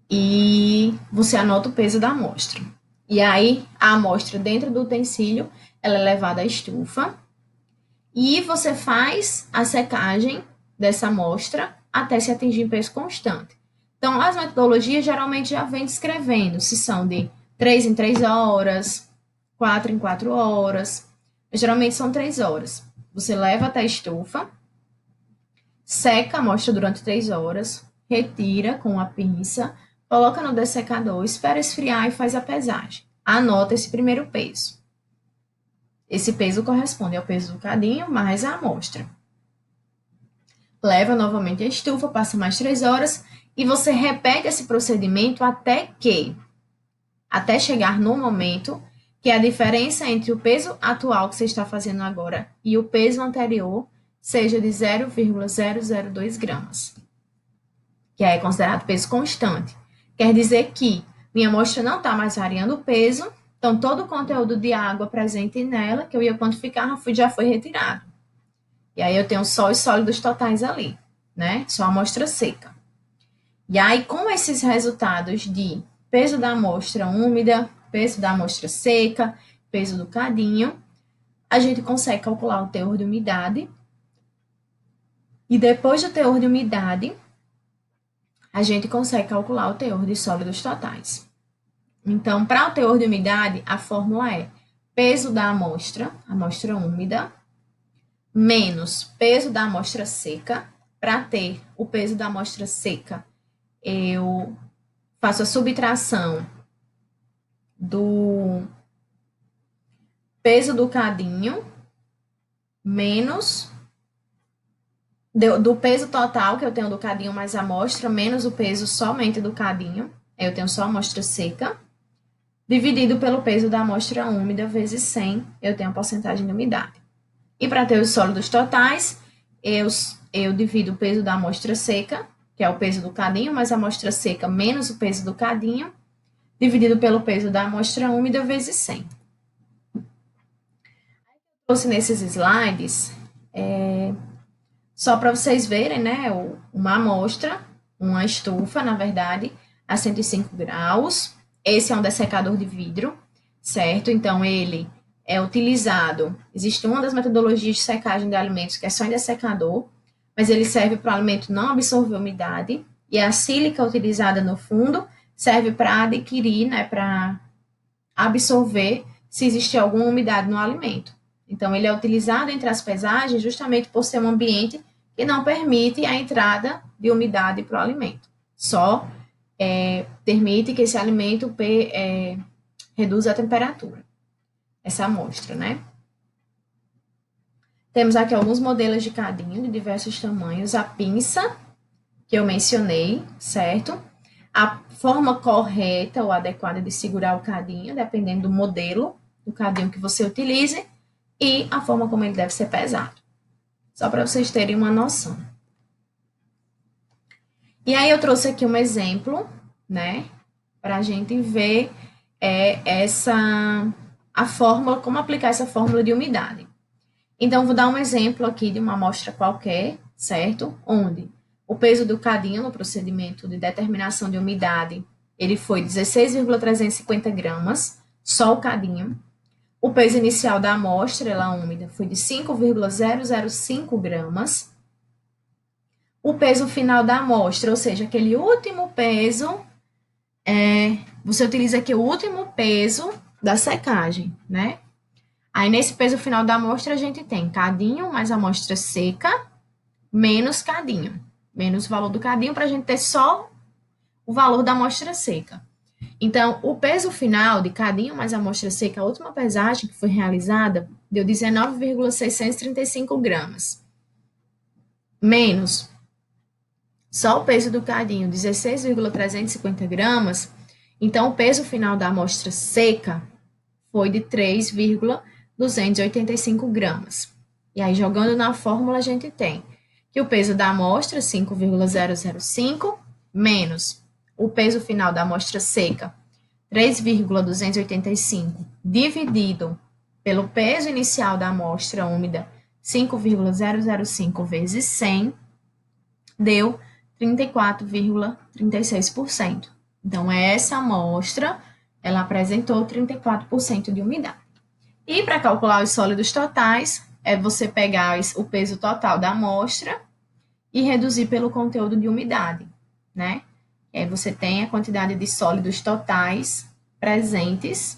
A: E você anota o peso da amostra. E aí, a amostra dentro do utensílio, ela é levada à estufa. E você faz a secagem dessa amostra até se atingir um peso constante. Então, as metodologias geralmente já vêm descrevendo se são de 3 em 3 horas, 4 em 4 horas. Geralmente são 3 horas. Você leva até a estufa, seca a amostra durante 3 horas, retira com a pinça, coloca no dessecador, espera esfriar e faz a pesagem. Anota esse primeiro peso. Esse peso corresponde ao peso do cadinho mais a amostra. Leva novamente à estufa, passa mais 3 horas e você repete esse procedimento até chegar no momento que a diferença entre o peso atual que você está fazendo agora e o peso anterior seja de 0,002 gramas, que é considerado peso constante. Quer dizer que minha amostra não está mais variando o peso, então todo o conteúdo de água presente nela, que eu ia quantificar, já foi retirado. E aí eu tenho só os sólidos totais ali, né? Só a amostra seca. E aí, com esses resultados de peso da amostra úmida, peso da amostra seca, peso do cadinho, a gente consegue calcular o teor de umidade. E depois do teor de umidade, a gente consegue calcular o teor de sólidos totais. Então, para o teor de umidade, a fórmula é peso da amostra úmida, menos peso da amostra seca. Para ter o peso da amostra seca, eu faço a subtração do peso do cadinho menos do peso total que eu tenho do cadinho mais a amostra, menos o peso somente do cadinho, eu tenho só a amostra seca, dividido pelo peso da amostra úmida vezes 100, eu tenho a porcentagem de umidade. E para ter os sólidos totais, eu divido o peso da amostra seca, que é o peso do cadinho, mais a amostra seca menos o peso do cadinho, dividido pelo peso da amostra úmida vezes 100. Trouxe nesses slides, só para vocês verem, né, uma amostra, uma estufa, na verdade, a 105 graus. Esse é um dessecador de vidro, certo? Então, ele é utilizado, existe uma das metodologias de secagem de alimentos que é só em dessecador, mas ele serve para o alimento não absorver umidade, e a sílica utilizada no fundo serve para adquirir, né, para absorver se existe alguma umidade no alimento. Então, ele é utilizado entre as pesagens justamente por ser um ambiente que não permite a entrada de umidade para o alimento. Só permite que esse alimento reduza a temperatura. Essa amostra, né? Temos aqui alguns modelos de cadinho de diversos tamanhos. A pinça, que eu mencionei, certo? A forma correta ou adequada de segurar o cadinho, dependendo do modelo do cadinho que você utilize, e a forma como ele deve ser pesado. Só para vocês terem uma noção. E aí eu trouxe aqui um exemplo, né? Para a gente ver a fórmula, como aplicar essa fórmula de umidade. Então, vou dar um exemplo aqui de uma amostra qualquer, certo? Onde o peso do cadinho no procedimento de determinação de umidade, ele foi 16,350 gramas, só o cadinho. O peso inicial da amostra, ela úmida, foi de 5,005 gramas. O peso final da amostra, ou seja, aquele último peso, você utiliza aqui o último peso da secagem, né? Aí, nesse peso final da amostra, a gente tem cadinho mais amostra seca, menos cadinho. Menos o valor do cadinho, para a gente ter só o valor da amostra seca. Então, o peso final de cadinho mais amostra seca, a última pesagem que foi realizada, deu 19,635 gramas. Menos só o peso do cadinho, 16,350 gramas. Então, o peso final da amostra seca foi de 3,285 gramas. E aí, jogando na fórmula, a gente tem que o peso da amostra, 5,005, menos o peso final da amostra seca, 3,285, dividido pelo peso inicial da amostra úmida, 5,005 vezes 100, deu 34,36%. Então, essa amostra, ela apresentou 34% de umidade. E para calcular os sólidos totais, é você pegar o peso total da amostra e reduzir pelo conteúdo de umidade, né? Você tem a quantidade de sólidos totais presentes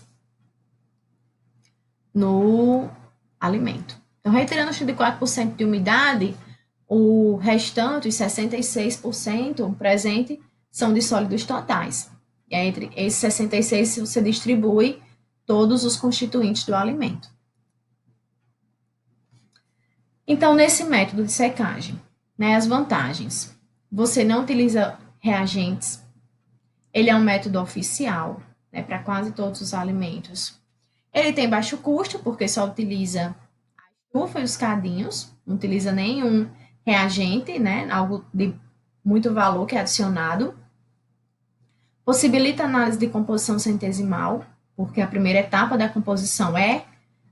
A: no alimento. Então, retirando os 34% de umidade, o restante, os 66% presente, são de sólidos totais. E aí, entre esses 66%, você distribui todos os constituintes do alimento. Então, nesse método de secagem, né, as vantagens. Você não utiliza reagentes. Ele é um método oficial, né, para quase todos os alimentos. Ele tem baixo custo, porque só utiliza a estufa e os cadinhos, não utiliza nenhum reagente, né, algo de muito valor que é adicionado. Possibilita análise de composição centesimal, porque a primeira etapa da composição é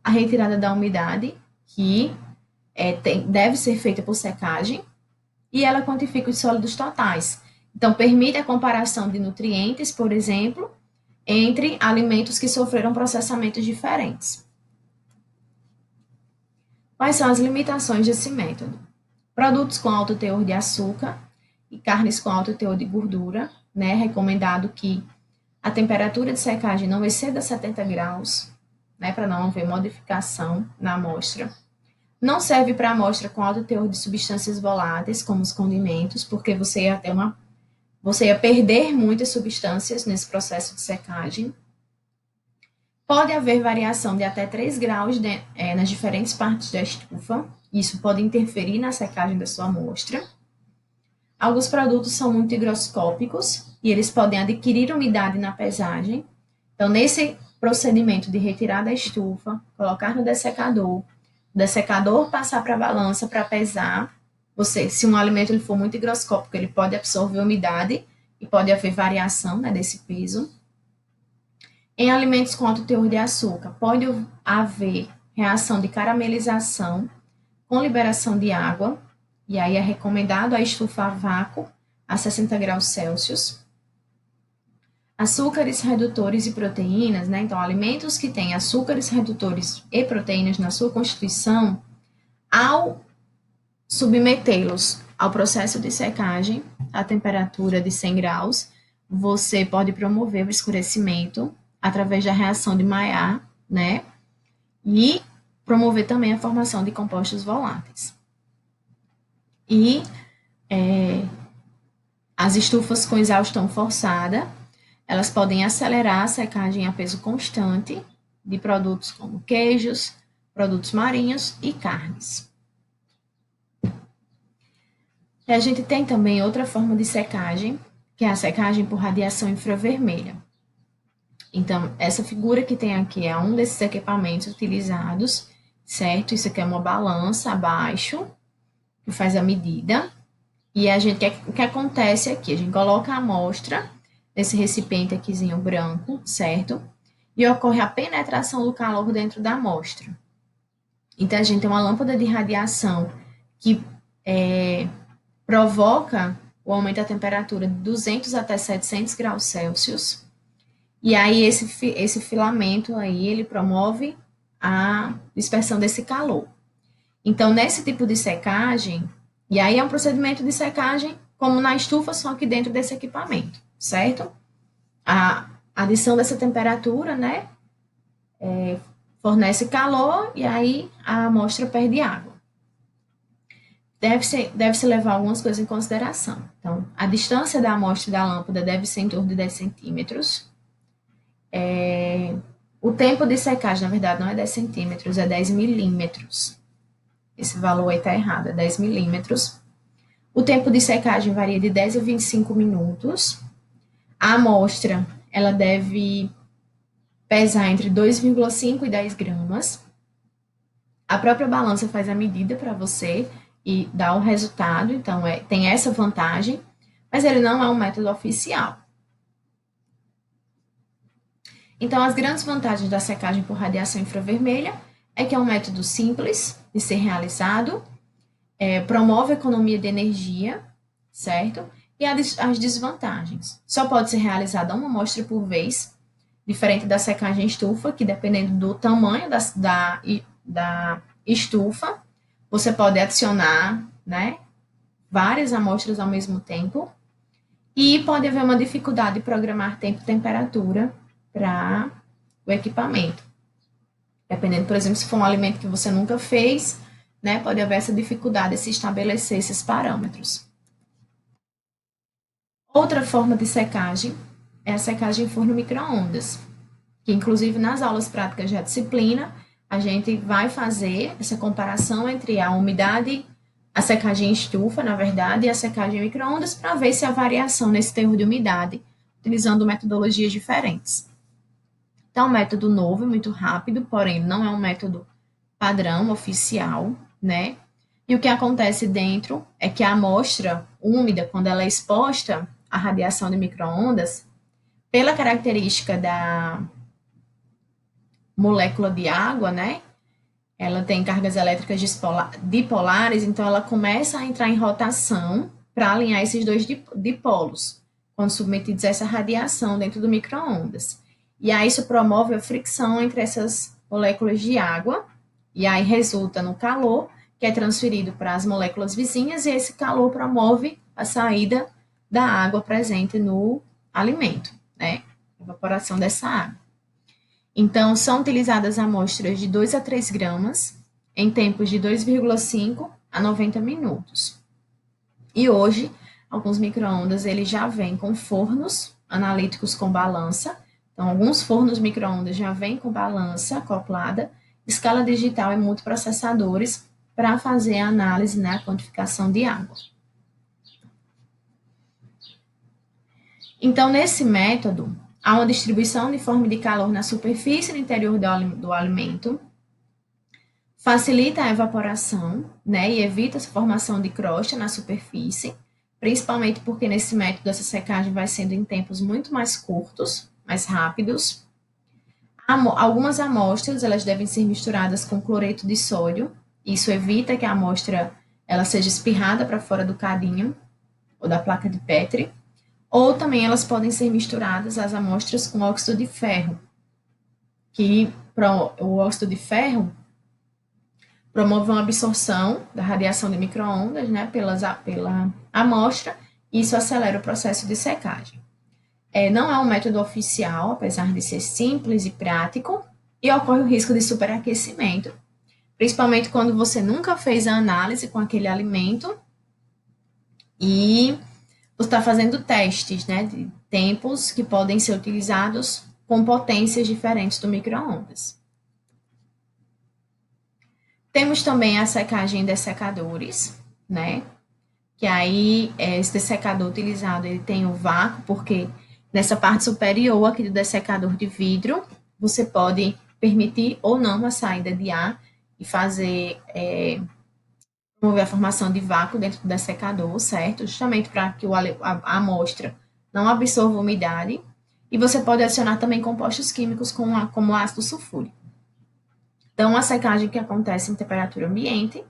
A: a retirada da umidade, que deve ser feita por secagem, e ela quantifica os sólidos totais. Então, permite a comparação de nutrientes, por exemplo, entre alimentos que sofreram processamentos diferentes. Quais são as limitações desse método? Produtos com alto teor de açúcar e carnes com alto teor de gordura, né? Recomendado que a temperatura de secagem não exceda 70 graus, né? Para não haver modificação na amostra. Não serve para amostra com alto teor de substâncias voláteis, como os condimentos, porque você ia perder muitas substâncias nesse processo de secagem. Pode haver variação de até 3 graus nas diferentes partes da estufa. Isso pode interferir na secagem da sua amostra. Alguns produtos são muito higroscópicos e eles podem adquirir umidade na pesagem. Então, nesse procedimento de retirar da estufa, colocar no dessecador, o dessecador passar para a balança para pesar. Se um alimento ele for muito higroscópico, ele pode absorver umidade e pode haver variação, né, desse peso. Em alimentos com alto teor de açúcar, pode haver reação de caramelização com liberação de água, e aí é recomendado a estufa a vácuo a 60 graus Celsius. Açúcares redutores e proteínas, né? Então, alimentos que têm açúcares redutores e proteínas na sua constituição, ao submetê-los ao processo de secagem a temperatura de 100 graus, você pode promover o escurecimento através da reação de Maillard, né? E promover também a formação de compostos voláteis. E as estufas com exaustão forçada, elas podem acelerar a secagem a peso constante de produtos como queijos, produtos marinhos e carnes. E a gente tem também outra forma de secagem, que é a secagem por radiação infravermelha. Então, essa figura que tem aqui é um desses equipamentos utilizados, certo? Isso aqui é uma balança abaixo, que faz a medida. E o que acontece aqui? A gente coloca a amostra nesse recipiente aquizinho branco, certo? E ocorre a penetração do calor dentro da amostra. Então, a gente tem uma lâmpada de radiação que provoca o aumento da temperatura de 200 até 700 graus Celsius. E aí, esse filamento aí, ele promove a dispersão desse calor. Então, nesse tipo de secagem, e aí é um procedimento de secagem como na estufa, só que dentro desse equipamento, certo? A adição dessa temperatura, né, fornece calor e aí a amostra perde água. Deve-se levar algumas coisas em consideração. Então, a distância da amostra da lâmpada deve ser em torno de 10 centímetros. O tempo de secagem, na verdade, não é 10 centímetros, é 10 milímetros. Esse valor aí está errado, é 10 milímetros. O tempo de secagem varia de 10 a 25 minutos. A amostra, ela deve pesar entre 2,5 e 10 gramas. A própria balança faz a medida para você e dá o resultado, então tem essa vantagem, mas ele não é um método oficial. Então, as grandes vantagens da secagem por radiação infravermelha é que é um método simples de ser realizado, promove a economia de energia, certo? E as desvantagens. Só pode ser realizada uma amostra por vez, diferente da secagem estufa, que dependendo do tamanho da estufa, você pode adicionar, né, várias amostras ao mesmo tempo, e pode haver uma dificuldade de programar tempo e temperatura para o equipamento. Dependendo, por exemplo, se for um alimento que você nunca fez, né, pode haver essa dificuldade de se estabelecer esses parâmetros. Outra forma de secagem é a secagem em forno micro-ondas, que inclusive nas aulas práticas da disciplina, a gente vai fazer essa comparação entre a umidade, a secagem em estufa, na verdade, e a secagem em micro-ondas, para ver se há variação nesse termo de umidade, utilizando metodologias diferentes. Então, é um método novo, muito rápido, porém não é um método padrão, oficial, né? E o que acontece dentro é que a amostra úmida, quando ela é exposta à radiação de micro-ondas, pela característica da molécula de água, né? Ela tem cargas elétricas dipolares, então ela começa a entrar em rotação para alinhar esses dois dipolos, quando submetidos a essa radiação dentro do micro-ondas. E aí isso promove a fricção entre essas moléculas de água, e aí resulta no calor, que é transferido para as moléculas vizinhas, e esse calor promove a saída da água presente no alimento, né? A evaporação dessa água. Então, são utilizadas amostras de 2 a 3 gramas em tempos de 2,5 a 90 minutos. E hoje, alguns micro-ondas eles já vêm com fornos analíticos com balança. Então, alguns fornos micro-ondas já vêm com balança acoplada, escala digital e multiprocessadores para fazer a análise, né, a quantificação de água. Então, nesse método, há uma distribuição uniforme de calor na superfície no interior do alimento, facilita a evaporação, né, e evita a formação de crosta na superfície, principalmente porque nesse método essa secagem vai sendo em tempos muito mais curtos, mais rápidos. Algumas amostras elas devem ser misturadas com cloreto de sódio, isso evita que a amostra ela seja espirrada para fora do cadinho ou da placa de Petri. Ou também elas podem ser misturadas as amostras com óxido de ferro, que o óxido de ferro promove uma absorção da radiação de micro-ondas, né, pela amostra, e isso acelera o processo de secagem. Não é um método oficial, apesar de ser simples e prático, e ocorre o risco de superaquecimento, principalmente quando você nunca fez a análise com aquele alimento e você está fazendo testes, né, de tempos que podem ser utilizados com potências diferentes do micro-ondas. Temos também a secagem em dessecadores, né, que aí esse dessecador utilizado, ele tem o vácuo, porque nessa parte superior aqui do dessecador de vidro, você pode permitir ou não a saída de ar e fazer promover a formação de vácuo dentro do dessecador, certo? Justamente para que a amostra não absorva umidade. E você pode adicionar também compostos químicos como ácido sulfúrico. Então, a secagem que acontece em temperatura ambiente,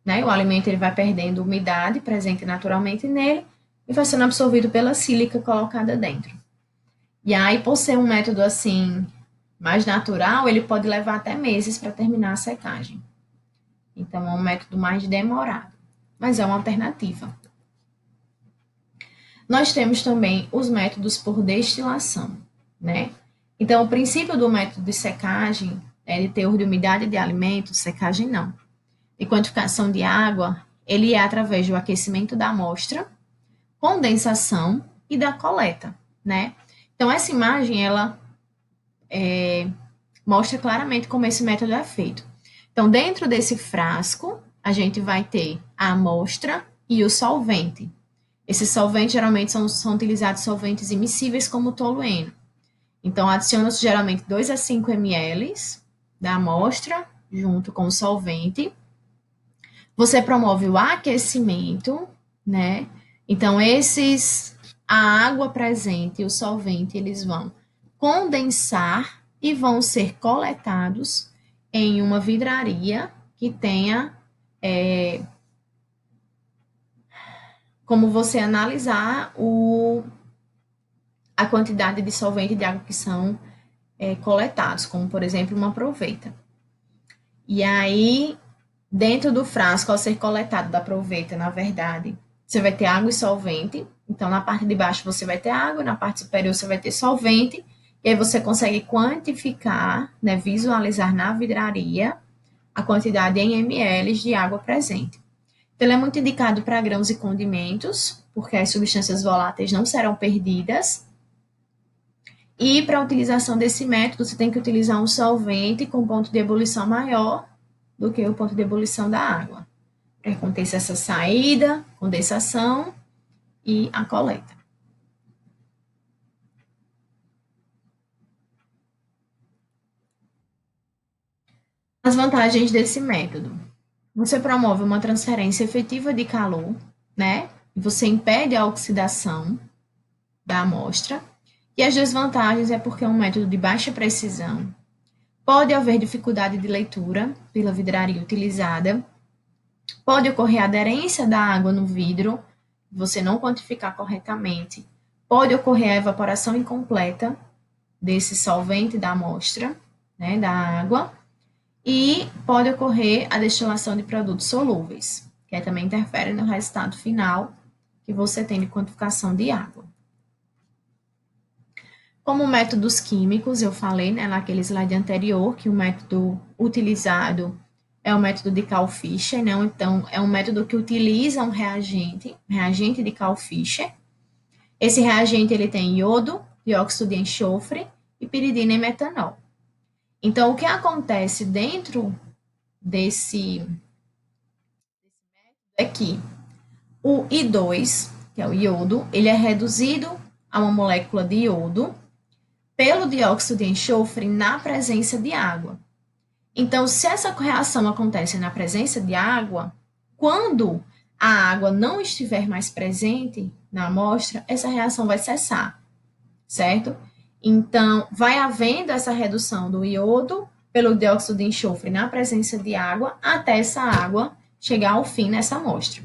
A: né? O alimento ele vai perdendo umidade presente naturalmente nele e vai sendo absorvido pela sílica colocada dentro. E aí, por ser um método assim mais natural, ele pode levar até meses para terminar a secagem. Então, é um método mais demorado, mas é uma alternativa. Nós temos também os métodos por destilação, né? Então, o princípio do método de secagem é de teor de umidade de alimentos, secagem não. De quantificação de água, ele é através do aquecimento da amostra, condensação e da coleta, né? Então, essa imagem, ela mostra claramente como esse método é feito. Então, dentro desse frasco, a gente vai ter a amostra e o solvente. Esses solventes geralmente são utilizados solventes immiscíveis como o tolueno. Então, adiciona-se geralmente 2 a 5 ml da amostra junto com o solvente. Você promove o aquecimento, né? Então, a água presente e o solvente, eles vão condensar e vão ser coletados em uma vidraria que tenha como você analisar a quantidade de solvente de água que são coletados, como por exemplo uma proveta. E aí, dentro do frasco, ao ser coletado da proveta, na verdade, você vai ter água e solvente. Então, na parte de baixo você vai ter água, na parte superior você vai ter solvente. E aí você consegue quantificar, né, visualizar na vidraria a quantidade em ml de água presente. Então, ele é muito indicado para grãos e condimentos, porque as substâncias voláteis não serão perdidas. E para a utilização desse método, você tem que utilizar um solvente com ponto de ebulição maior do que o ponto de ebulição da água, para que aconteça essa saída, condensação e a coleta. As vantagens desse método. Você promove uma transferência efetiva de calor, né? Você impede a oxidação da amostra. E as desvantagens é porque é um método de baixa precisão. Pode haver dificuldade de leitura pela vidraria utilizada. Pode ocorrer aderência da água no vidro, você não quantificar corretamente. Pode ocorrer a evaporação incompleta desse solvente da amostra, né, da água. E pode ocorrer a destilação de produtos solúveis, que também interfere no resultado final que você tem de quantificação de água. Como métodos químicos, eu falei, né, naquele slide anterior, que o método utilizado é o método de Karl-Fischer, né? Então, é um método que utiliza um reagente de Karl-Fischer. Esse reagente, ele tem iodo, dióxido de enxofre e piridina e metanol. Então, o que acontece dentro desse método é que o I2, que é o iodo, ele é reduzido a uma molécula de iodo pelo dióxido de enxofre na presença de água. Então, se essa reação acontece na presença de água, quando a água não estiver mais presente na amostra, essa reação vai cessar, certo? Então, vai havendo essa redução do iodo pelo dióxido de enxofre na presença de água, até essa água chegar ao fim nessa amostra.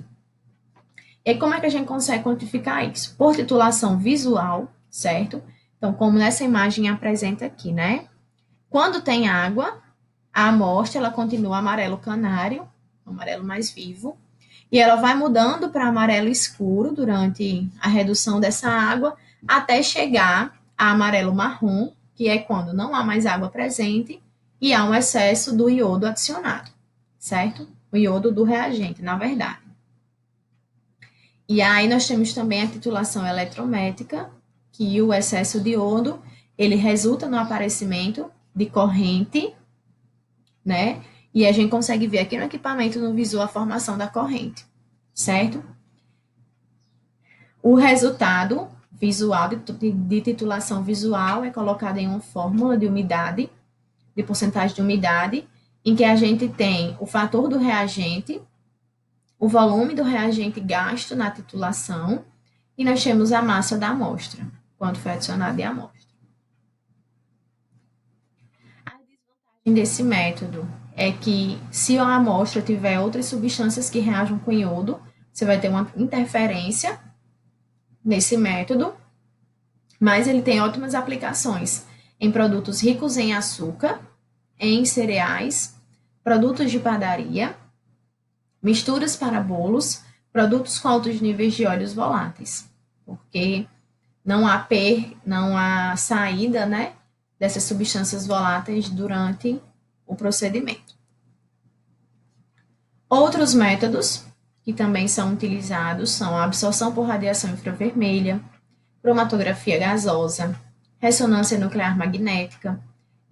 A: E como é que a gente consegue quantificar isso? Por titulação visual, certo? Então, como nessa imagem apresenta aqui, né? Quando tem água, a amostra ela continua amarelo canário, amarelo mais vivo, e ela vai mudando para amarelo escuro durante a redução dessa água, até chegar a amarelo marrom, que é quando não há mais água presente e há um excesso do iodo adicionado, certo? O iodo do reagente, na verdade. E aí nós temos também a titulação eletrométrica, que o excesso de iodo, ele resulta no aparecimento de corrente, né? E a gente consegue ver aqui no equipamento, no visual, a formação da corrente, certo? O resultado visual, de titulação visual, é colocado em uma fórmula de umidade, de porcentagem de umidade, em que a gente tem o fator do reagente, o volume do reagente gasto na titulação, e nós temos a massa da amostra, quanto foi adicionado de amostra. A desvantagem desse método é que, se a amostra tiver outras substâncias que reajam com iodo, você vai ter uma interferência nesse método, mas ele tem ótimas aplicações em produtos ricos em açúcar, em cereais, produtos de padaria, misturas para bolos, produtos com altos níveis de óleos voláteis, porque não há saída, né, dessas substâncias voláteis durante o procedimento. Outros métodos que também são utilizados são a absorção por radiação infravermelha, cromatografia gasosa, ressonância nuclear magnética,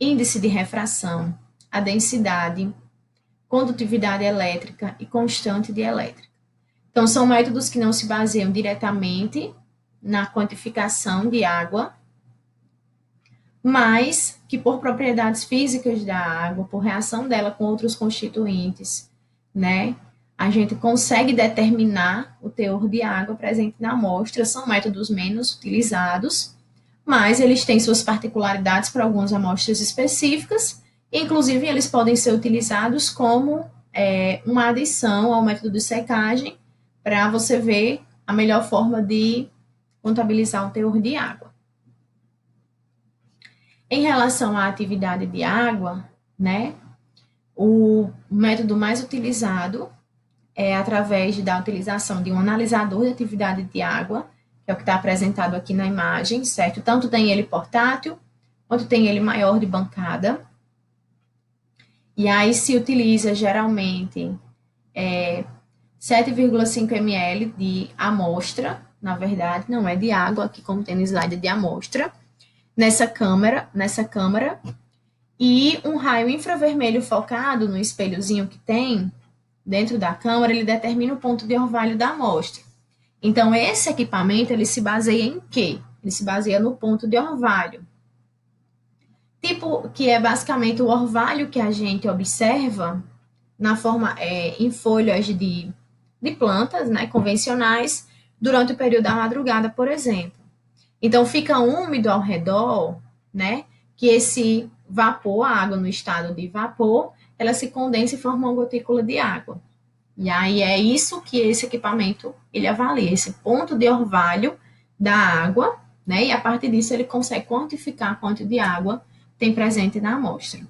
A: índice de refração, a densidade, condutividade elétrica e constante de elétrica. Então, são métodos que não se baseiam diretamente na quantificação de água, mas que por propriedades físicas da água, por reação dela com outros constituintes, né, a gente consegue determinar o teor de água presente na amostra. São métodos menos utilizados, mas eles têm suas particularidades para algumas amostras específicas, inclusive eles podem ser utilizados como uma adição ao método de secagem para você ver a melhor forma de contabilizar o teor de água. Em relação à atividade de água, né, o método mais utilizado é através da utilização de um analisador de atividade de água, que é o que está apresentado aqui na imagem, certo? Tanto tem ele portátil, quanto tem ele maior de bancada. E aí se utiliza geralmente 7,5 ml de amostra, na verdade, não é de água, aqui como tem no slide de amostra, nessa câmara, e um raio infravermelho focado no espelhozinho que tem dentro da câmara, ele determina o ponto de orvalho da amostra. Então, esse equipamento, ele se baseia em quê? Ele se baseia no ponto de orvalho. Tipo, que é basicamente o orvalho que a gente observa na forma, em folhas de plantas, né, convencionais, durante o período da madrugada, por exemplo. Então, fica úmido ao redor, né, que esse vapor, a água no estado de vapor, ela se condensa e forma uma gotícula de água. E aí é isso que esse equipamento, ele avalia, esse ponto de orvalho da água, né, e a partir disso ele consegue quantificar quanto de água tem presente na amostra.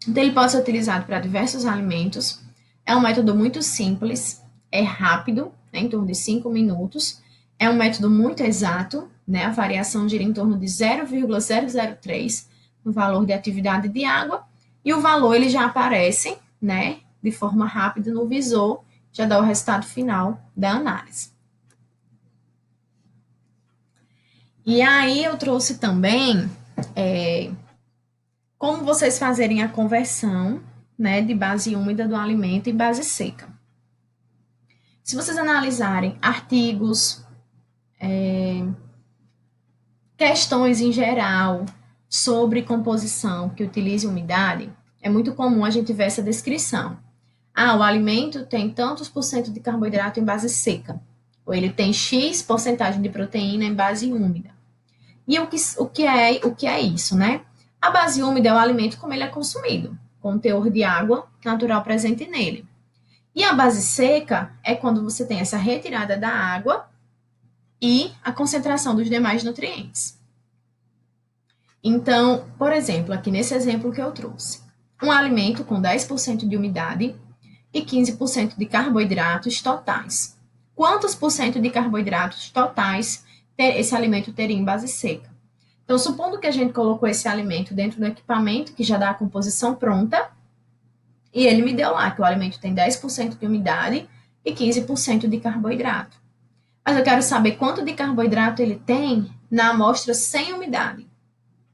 A: Então, ele pode ser utilizado para diversos alimentos, é um método muito simples, é rápido, né, em torno de 5 minutos, é um método muito exato, né, a variação gira em torno de 0,003 no valor de atividade de água, e o valor ele já aparece, né, de forma rápida no visor, já dá o resultado final da análise. E aí eu trouxe também como vocês fazerem a conversão, né, de base úmida do alimento e base seca. Se vocês analisarem artigos, questões em geral sobre composição que utilize umidade, é muito comum a gente ver essa descrição. O alimento tem tantos por cento de carboidrato em base seca, ou ele tem X porcentagem de proteína em base úmida. E o que é isso, né? A base úmida é o alimento como ele é consumido, com o teor de água natural presente nele. E a base seca é quando você tem essa retirada da água e a concentração dos demais nutrientes. Então, por exemplo, aqui nesse exemplo que eu trouxe, um alimento com 10% de umidade e 15% de carboidratos totais. Quantos por cento de carboidratos totais esse alimento teria em base seca? Então, supondo que a gente colocou esse alimento dentro do equipamento, que já dá a composição pronta, e ele me deu lá que o alimento tem 10% de umidade e 15% de carboidrato. Mas eu quero saber quanto de carboidrato ele tem na amostra sem umidade,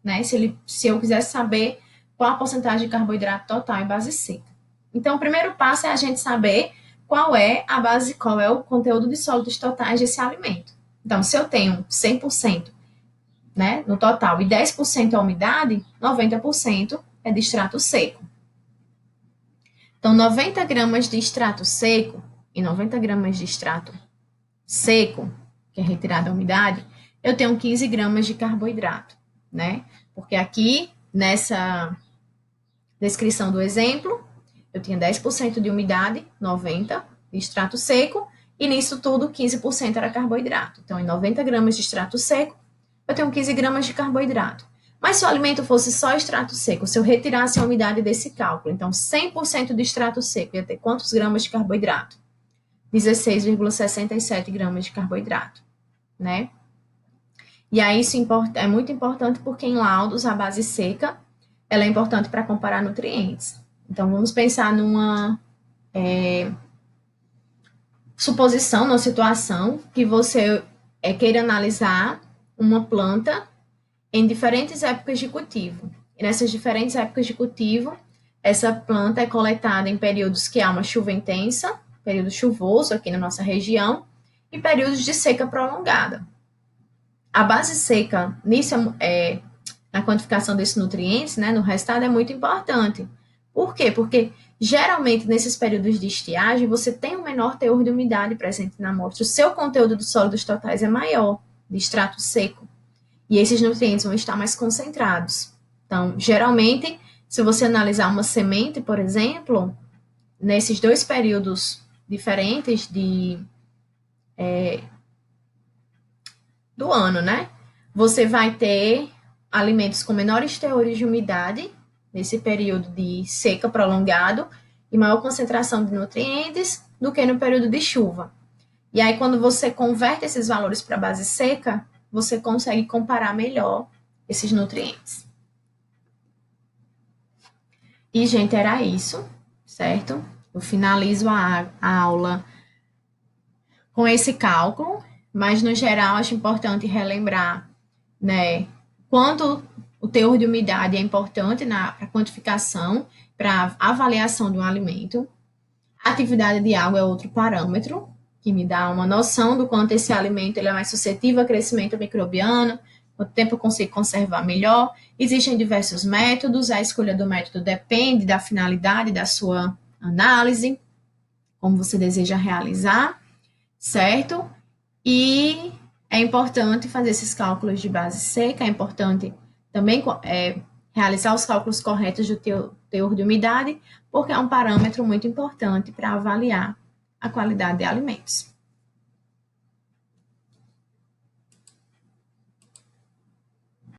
A: né? Se eu quisesse saber qual a porcentagem de carboidrato total em base seca. Então, o primeiro passo é a gente saber qual é o conteúdo de sólidos totais desse alimento. Então, se eu tenho 100%, né, no total e 10% a umidade, 90% é de extrato seco. Então, 90 gramas de extrato seco e 90 gramas de extrato seco, que é retirada a umidade, eu tenho 15 gramas de carboidrato, né? Porque aqui, nessa descrição do exemplo, eu tinha 10% de umidade, 90% de extrato seco, e nisso tudo 15% era carboidrato. Então, em 90 gramas de extrato seco, eu tenho 15 gramas de carboidrato. Mas se o alimento fosse só extrato seco, se eu retirasse a umidade desse cálculo, então 100% de extrato seco ia ter quantos gramas de carboidrato? 16,67 gramas de carboidrato, né? E aí isso é muito importante porque em laudos a base seca ela é importante para comparar nutrientes. Então vamos pensar numa suposição, numa situação que você queira analisar uma planta em diferentes épocas de cultivo. E nessas diferentes épocas de cultivo, essa planta é coletada em períodos que há uma chuva intensa, período chuvoso aqui na nossa região, e períodos de seca prolongada. A base seca, nisso, na quantificação desses nutrientes, né, no resultado, é muito importante. Por quê? Porque geralmente nesses períodos de estiagem você tem um menor teor de umidade presente na amostra. O seu conteúdo de sólidos totais é maior, de extrato seco. E esses nutrientes vão estar mais concentrados. Então, geralmente, se você analisar uma semente, por exemplo, nesses dois períodos diferentes do ano, né? Você vai ter alimentos com menores teores de umidade, nesse período de seca prolongado, e maior concentração de nutrientes do que no período de chuva. E aí, quando você converte esses valores para a base seca, você consegue comparar melhor esses nutrientes. E, gente, era isso, certo? Eu finalizo a aula com esse cálculo, mas, no geral, acho importante relembrar, né, quanto o teor de umidade é importante para a quantificação, para a avaliação de um alimento. A atividade de água é outro parâmetro, que me dá uma noção do quanto esse alimento ele é mais suscetível a crescimento microbiano, quanto tempo eu consigo conservar melhor. Existem diversos métodos, a escolha do método depende da finalidade da sua análise, como você deseja realizar, certo? E é importante fazer esses cálculos de base seca, é importante também realizar os cálculos corretos do teor de umidade, porque é um parâmetro muito importante para avaliar a qualidade de alimentos.